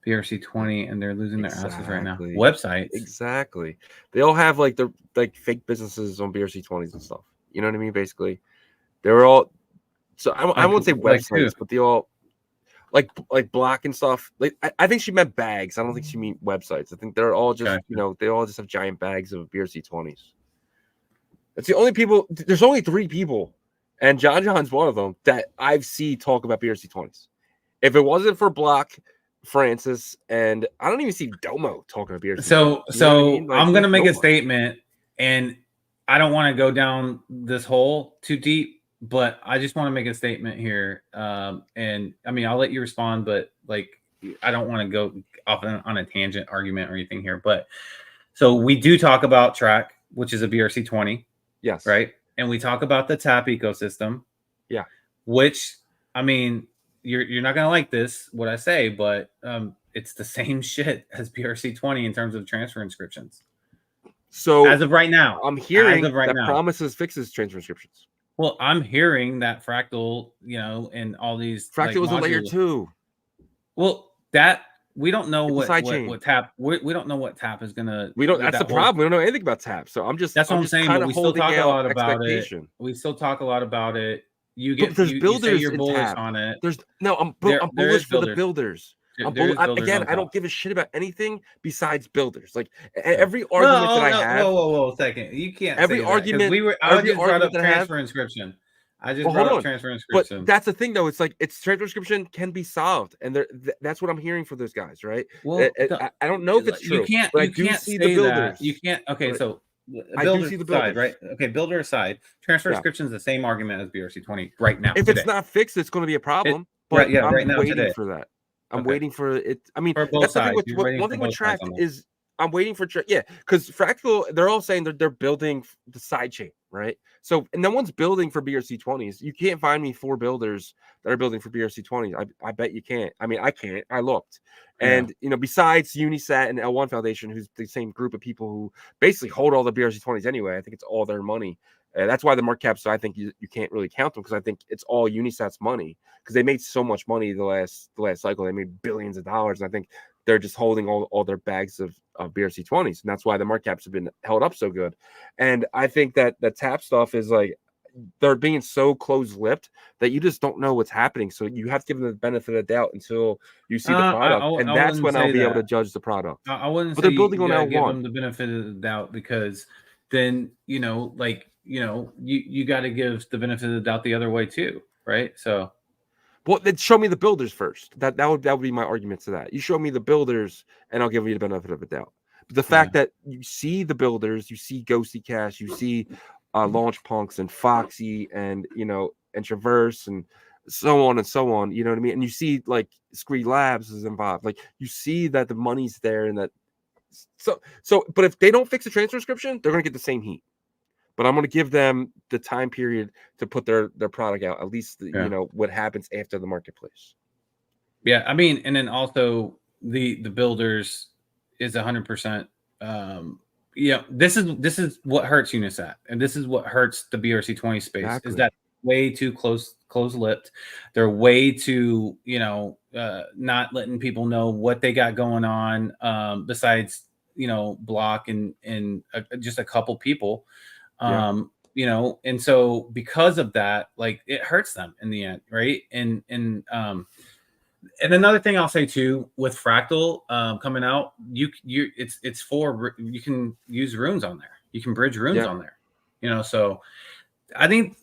BRC20 and they're losing their asses right now. Websites. Exactly. They all have like fake businesses on BRC20s and stuff. You know what I mean? Basically. They were all I won't say websites, but they all like Block and stuff. Like I think she meant bags. I don't think she meant websites. I think they're all just, they all just have giant bags of BRC20s. It's the only people, there's only 3 people, and John's one of them that I've seen talk about BRC20s. If it wasn't for Block, Francis, and I don't even see Domo talking about BRC. So I'm gonna make a statement, and I don't want to go down this hole too deep, but I just want to make a statement here. And I mean, I'll let you respond, but like, I don't want to go off on a tangent argument or anything here. But so we do talk about Track, which is a BRC20. Yes. Right. And we talk about the TAP ecosystem. Yeah. Which, I mean, you're not gonna like this, what I say, but it's the same shit as BRC20 in terms of transfer inscriptions. So as of right now, I'm hearing that Promises fixes transfer inscriptions. Well, I'm hearing that Fractal, and all these Fractal was a layer 2. Well, that we don't know what TAP. We don't know what TAP is gonna. We don't. That's the problem. We don't know anything about TAP. So I'm just. That's what I'm saying. But we still talk a lot about it. There's builders you're bullish TAP. On it. I'm bullish for the builders. Again, I don't give a shit about anything besides builders. Like every argument that I have. Whoa, a second. You can't. Every argument. I just brought up transfer inscription. I just brought up transfer inscription. But that's the thing, though. It's like transfer inscription can be solved, and that's what I'm hearing for those guys, right? Well, I don't know if it's true. You can't. But I do see the builders. You can't. Okay, so. I do see the builders, right? Okay, builder aside, transfer inscription is the same argument as BRC20 right now. If it's not fixed, it's going to be a problem. But right now, waiting for that. I'm waiting for it. I mean, that's the thing with one thing with Track is I'm waiting for because Fractal, they're all saying they're building the side chain, right? So and no one's building for BRC20s. You can't find me 4 builders that are building for BRC20s. I bet you can't. I mean, I can't. I looked. And besides Unisat and L1 Foundation, who's the same group of people who basically hold all the BRC20s anyway, I think it's all their money. That's why the market cap. So I think you can't really count them because I think it's all Unisat's money because they made so much money the last cycle. They made billions of dollars, and I think they're just holding all their bags of BRC20s, and that's why the market caps have been held up so good. And I think that the TAP stuff is like they're being so close-lipped that you just don't know what's happening. So you have to give them the benefit of the doubt until you see the product, and that's when I'll be able to judge the product. I wouldn't. But they're building on L1. Give them the benefit of the doubt because then you got to give the benefit of the doubt the other way too, right? So. Well, then show me the builders first. That would be my argument to that. You show me the builders, and I'll give you the benefit of the doubt. But the fact that you see the builders, you see Ghosty Cash, you see Launch Punks and Foxy, and and Traverse and so on and so on. You know what I mean? And you see like Scree Labs is involved. Like you see that the money's there and that. So, but if they don't fix the transfer inscription, they're going to get the same heat. But I'm going to give them the time period to put their product out. At least you know what happens after the marketplace. Yeah, I mean, and then also the builders is 100%. Yeah, this is what hurts Unisat, and this is what hurts the BRC20 space. Exactly. Is that way too close-lipped? They're way too, you know, not letting people know what they got going on. Besides, you know, Block and just a couple people. You know, and so because of that, like it hurts them in the end, right? And another thing I'll say too, with Fractal coming out, you can use runes on there. You can bridge runes on there, you know. So I think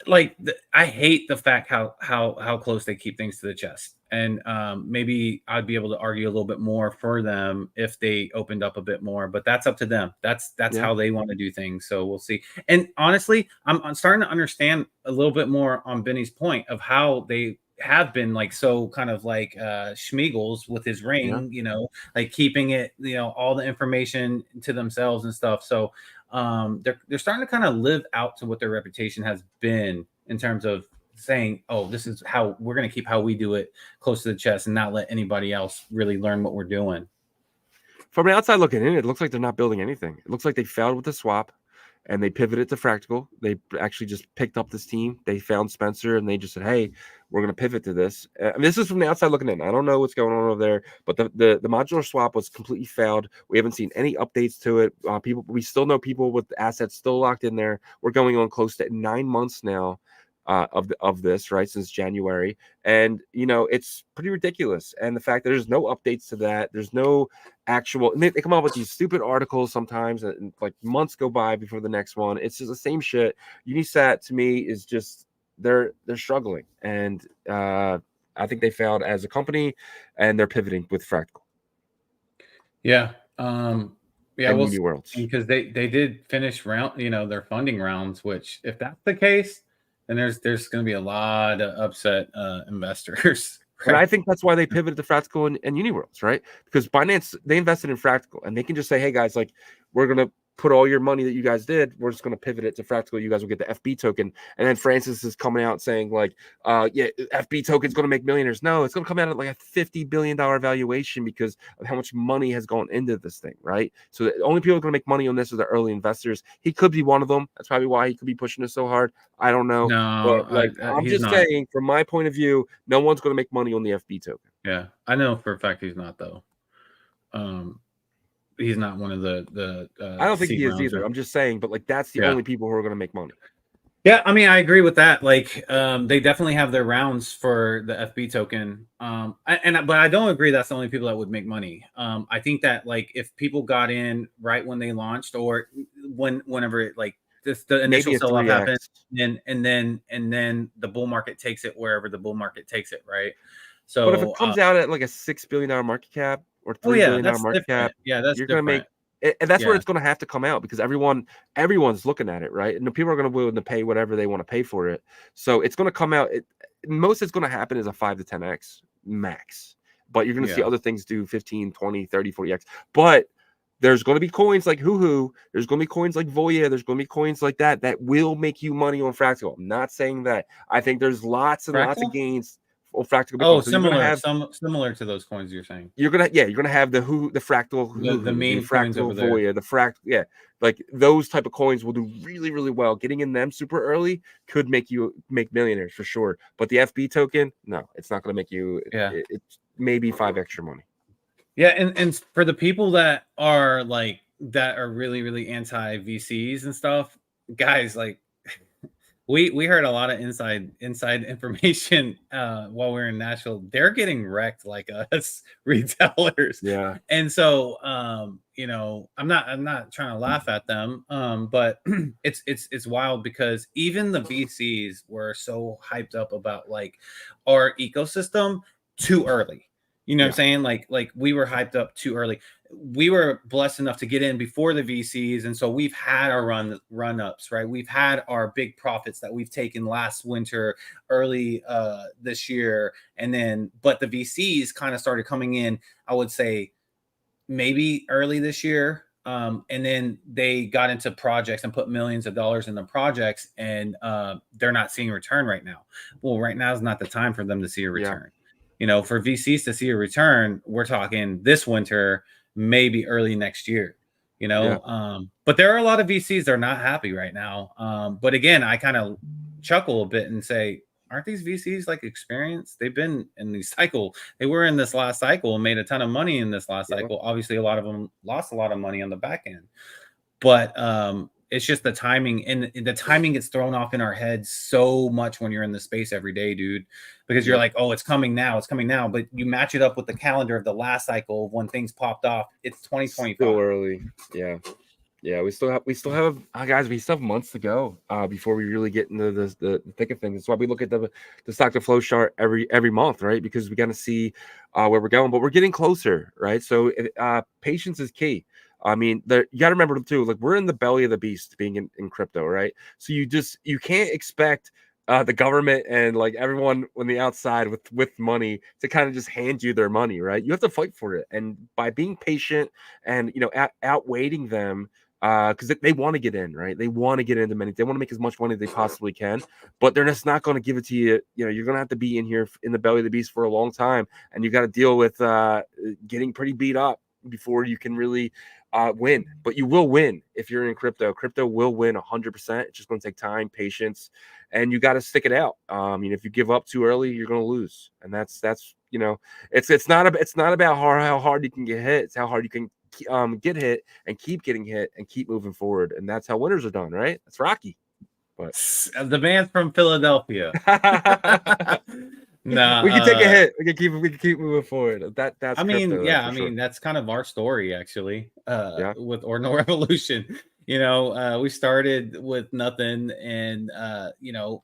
like I hate the fact how close they keep things to the chest, and maybe I'd be able to argue a little bit more for them if they opened up a bit more, but that's up to them. That's how they want to do things. So we'll see. And honestly, I'm starting to understand a little bit more on Benny's point of how they have been like so kind of like Schmeagles with his ring, you know, like keeping it, you know, all the information to themselves and stuff. So they're starting to kind of live out to what their reputation has been in terms of saying, oh, this is how we're going to keep how we do it close to the chest and not let anybody else really learn what we're doing. From the outside looking in, it looks like they're not building anything. It looks like they failed with the swap and they pivoted to Fractal. They actually just picked up this team. They found Spencer and they just said, hey, we're going to pivot to this. I mean, this is from the outside looking in. I don't know what's going on over there, but the modular swap was completely failed. We haven't seen any updates to it. We still know people with assets still locked in there. We're going on close to 9 months now of this, right, since January. And, you know, it's pretty ridiculous. And the fact that there's no updates to that, there's no actual, they come up with these stupid articles sometimes, and like months go by before the next one. It's just the same shit. Unisat to me is just, they're struggling. And I think they failed as a company and they're pivoting with Fractal. Yeah. Yeah, well, Worlds. Because they did finish their funding rounds, which if that's the case, then there's going to be a lot of upset investors. Right? And I think that's why they pivoted to Fractal and Uniworlds, right? Because Binance, they invested in Fractal and they can just say, hey guys, like we're going to put all your money that you guys did, we're just going to pivot it to Fractal. You guys will get the FB token. And then Francis is coming out saying like, yeah, FB token's going to make millionaires. No, it's going to come out at like a $50 billion valuation because of how much money has gone into this thing, right? So the only people going to make money on this are the early investors. He could be one of them. That's probably why he could be pushing this so hard. I don't know. No, but like, I'm just saying, from my point of view, no one's going to make money on the FB token. Yeah, I know for a fact he's not though. He's not one of the I don't think he is either. I'm just saying, but like that's the only people who are going to make money. Yeah, I mean, I agree with that. Like, they definitely have their rounds for the FB token. But I don't agree that's the only people that would make money. I think that like if people got in right when they launched or whenever it like the initial sell-off happens, and then the bull market takes it wherever the bull market takes it, right? So, but if it comes out at like a $6 billion market cap or $3 billion market cap, that's you're going to make. And that's where it's going to have to come out because everyone's looking at it, right? And the people are going to be willing to pay whatever they want to pay for it. So it's going to come out. Most it's going to happen is a 5 to 10x max. But you're going to see other things do 15, 20, 30, 40x. But there's going to be coins like Hoo. There's going to be coins like Voya. There's going to be coins like that will make you money on Fractal. I'm not saying that. I think there's lots and lots of gains. Fractal. Oh, so similar to those coins you're saying. You're gonna have the Fractal, the main coins over there. Voya, the Fractal, like those type of coins will do really, really well. Getting in them super early could make you make millionaires for sure. But the FB token, no, it's not gonna make you. It's maybe 5 extra money. Yeah, and for the people that are really, really anti VCs and stuff, guys, like. We heard a lot of inside information while we were in Nashville. They're getting wrecked like us retailers. Yeah. And so I'm not trying to laugh at them. But it's wild because even the VCs were so hyped up about like our ecosystem too early. You know what I'm saying? Like we were hyped up too early. We were blessed enough to get in before the VCs, and so we've had our run ups, right? We've had our big profits that we've taken last winter, early this year, and then but the VCs kind of started coming in, I would say maybe early this year. And then they got into projects and put millions of dollars in the projects, and they're not seeing a return right now. Well, right now is not the time for them to see a return. You know, for VCs to see a return, we're talking this winter, maybe early next year. You know, but there are a lot of VCs that are not happy right now. But again, I kind of chuckle a bit and say, aren't these VCs like experienced? They've been in these cycle. They were in this last cycle and made a ton of money in this last cycle. Obviously, a lot of them lost a lot of money on the back end. But it's just the timing, and the timing gets thrown off in our heads so much when you're in the space every day, dude, because you're like, oh, it's coming now. But you match it up with the calendar of the last cycle when things popped off. It's 2025. Still early. Yeah, we still have guys. We still have months to go before we really get into the thick of things. That's why we look at the stock to flow chart every month, right? Because we got to see where we're going, but we're getting closer, right? So patience is key. I mean, you got to remember too, like we're in the belly of the beast being in crypto, right? So you can't expect the government and like everyone on the outside with money to kind of just hand you their money, right? You have to fight for it, and by being patient and outweighing them. Because they want to get in, right? They want to get into many. They want to make as much money as they possibly can, but they're just not going to give it to you. You know, you're going to have to be in here in the belly of the beast for a long time, and you got to deal with getting pretty beat up before you can really win. But you will win if you're in crypto. Crypto will win 100%. It's just going to take time, patience, and you got to stick it out. If you give up too early, you're going to lose, and that's it's not about how hard you can get hit. It's how hard you can get hit and keep getting hit and keep moving forward, and that's how winners are done, right? That's Rocky. But the man's from Philadelphia. No, we can take a hit. We can keep moving forward. That's I mean, crypto, I mean that's kind of our story actually. With Ordinal Revolution. We started with nothing, and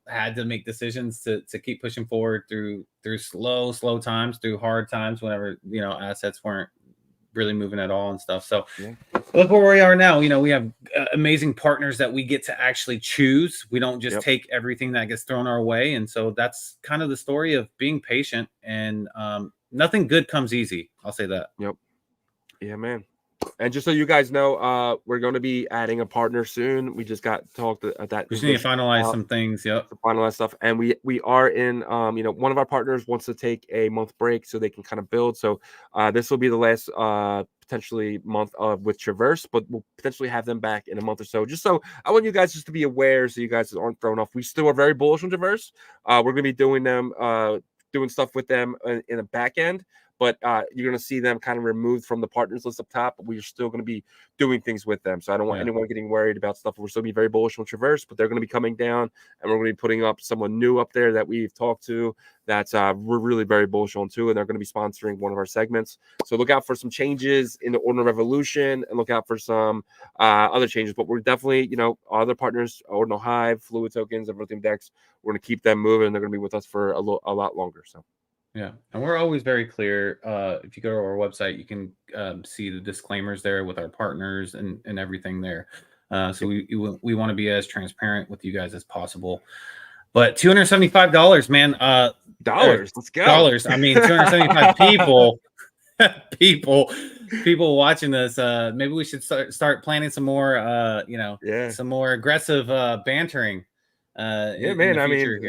had to make decisions to keep pushing forward through slow times, through hard times, whenever assets weren't really moving at all and stuff. So look where we are now. We have amazing partners that we get to actually choose. We don't just take everything that gets thrown our way. And so that's kind of the story of being patient, and nothing good comes easy. I'll say that. Yep. Yeah, man. And just so you guys know, we're going to be adding a partner soon. We just got talked at that. We just need to finalize some things. Yep. To finalize stuff. And we are in, one of our partners wants to take a month break so they can kind of build. So this will be the last potentially month with Traverse, but we'll potentially have them back in a month or so. Just so I want you guys just to be aware, so you guys aren't thrown off. We still are very bullish on Traverse. We're going to be doing stuff with them in the back end. But you're going to see them kind of removed from the partners list up top. But we're still going to be doing things with them. So I don't want anyone getting worried about stuff. We'll still be very bullish on Traverse, but they're going to be coming down, and we're going to be putting up someone new up there that we've talked to that's we're really very bullish on too. And they're going to be sponsoring one of our segments. So look out for some changes in the Ordinal Revolution, and look out for some other changes. But we're definitely, other partners, Ordinal Hive, Fluid Tokens, Everything Dex, we're going to keep them moving. They're going to be with us for a lot longer. So. Yeah, and we're always very clear. If you go to our website, you can see the disclaimers there with our partners and everything there. So we want to be as transparent with you guys as possible. But $275, man. Dollars. Let's go. Dollars. I mean, 275 people watching this. Maybe we should start planning some more. Some more aggressive bantering. Man. I mean,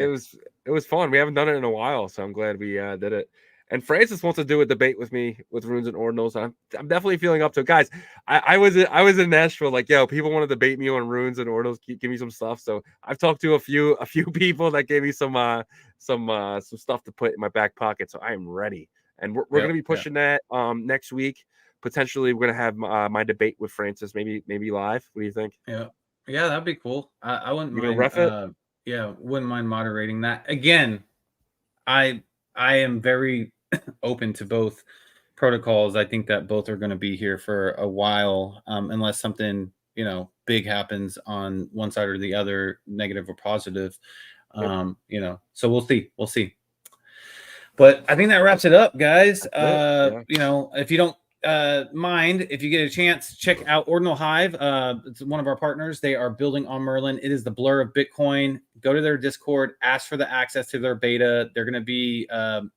it was fun. We haven't done it in a while, so I'm glad we did it. And Francis wants to do a debate with me with runes and ordinals. I'm definitely feeling up to it, guys. I was in Nashville, like, yo, people want to debate me on runes and ordinals. Give me some stuff. So I've talked to a few people that gave me some stuff to put in my back pocket. So I am ready, and we're gonna be pushing that next week. Potentially, we're gonna have my debate with Francis, maybe live. What do you think? Yeah, that'd be cool. I wouldn't mind. You gonna ref it? Wouldn't mind moderating that. Again, I am very open to both protocols. I think that both are going to be here for a while, unless something big happens on one side or the other, negative or positive. So we'll see. But I think that wraps it up, guys. Yeah. You know, if you don't mind, if you get a chance, check out Ordinal Hive. It's one of our partners. They are building on Merlin. It is the blur of Bitcoin. Go to their Discord, ask for the access to their beta. They're going to be,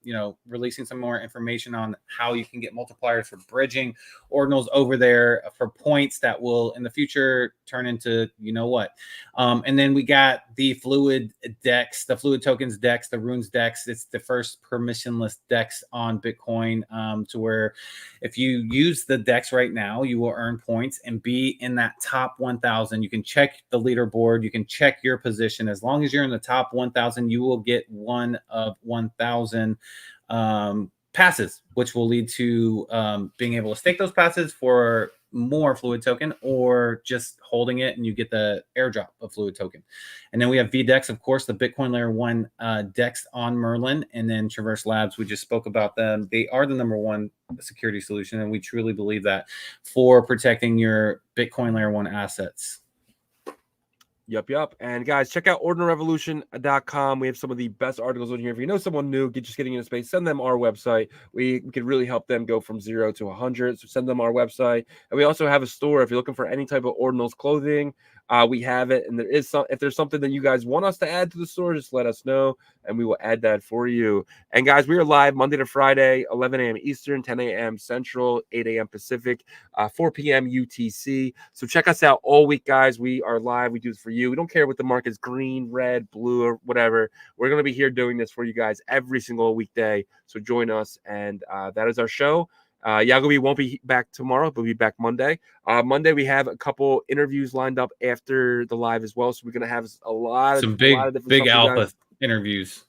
you know, releasing some more information on how you can get multipliers for bridging ordinals over there for points that will in the future turn into, you know what. And then we got the Fluid DEX, the Fluid Tokens DEX, the Runes DEX. It's the first permissionless DEX on Bitcoin, to where if you use the DEX right now, you will earn points and be in that top 1,000. You can check the leaderboard. You can check your position. As long as you're in the top 1,000, you will get one of 1,000 passes, which will lead to being able to stake those passes for more Fluid token, or just holding it and you get the airdrop of Fluid token. And then we have VDEX, of course, the Bitcoin layer 1 DEX on Merlin, and then Traverse Labs. We just spoke about them. They are the #1 security solution, and we truly believe that for protecting your Bitcoin layer 1 assets. Yup. And guys, check out ordinalrevolution.com. We have some of the best articles on here. If you know someone new, just getting into space, send them our website. We can really help them go from 0 to 100. So send them our website. And we also have a store. If you're looking for any type of ordinals clothing, we have it. And there is some, if there's something that you guys want us to add to the store, just let us know and we will add that for you. And guys, we are live Monday to Friday, 11 a.m. Eastern, 10 a.m. Central, 8 a.m. Pacific, 4 p.m. UTC. So check us out all week, guys. We are live. We do this for you. We don't care what the market's green, red, blue, or whatever. We're going to be here doing this for you guys every single weekday. So join us. And that is our show. Yagobi won't be back tomorrow, but we'll be back Monday. Monday, we have a couple interviews lined up after the live as well. So we're going to have a lot of big alpha interviews.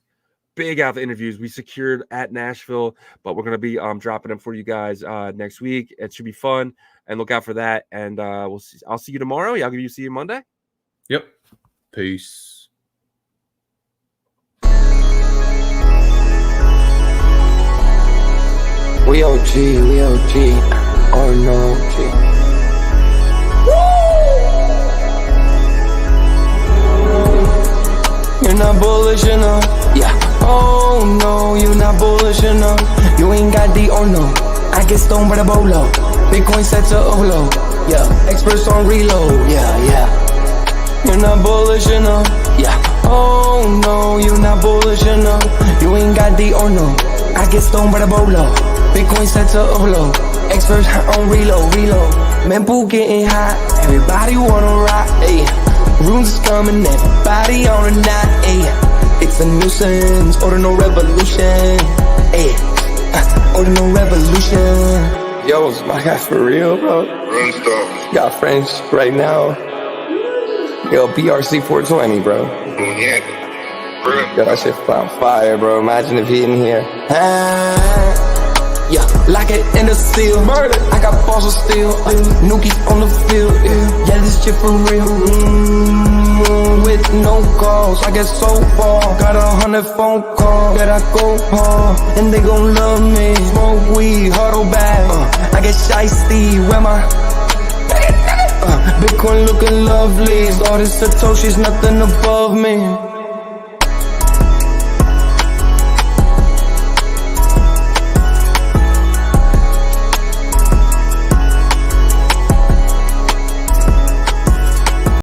Big alpha interviews we secured at Nashville, but we're going to be dropping them for you guys next week. It should be fun, and look out for that. And we'll see. I'll see you tomorrow. Yagobi, see you Monday. Yep. Peace. We OG, or no OG. You're not bullish enough, yeah. Oh no, you're not bullish enough. You ain't got the or no. I get stoned by the bolo. Bitcoin set to Olo, yeah. Experts on reload, yeah. You're not bullish enough, yeah. Oh no, you're not bullish enough. You ain't got the or no. I get stoned by the bolo. Bitcoin set to Olo. Experts on reload. Man, pool getting hot. Everybody wanna rock, ayy. Runes is coming, everybody on a knot, ayy. It's a nuisance, Ordinal Revolution, ayy. Ordinal Revolution. Yo, it's my guy for real, bro. Got friends right now. Yo, BRC 420, bro. Yo, that shit on fire, bro. Imagine if he in here. Yeah, like it in the steel. Murder. I got balls of steel. Nookies on the field. Yeah, this shit for real. With no calls, I get so far. Got 100 phone calls that I go hard, and they gon' love me. Smoke weed, huddle back. I get shiesty. Where my Bitcoin looking lovely. All this Satoshi's nothing above me.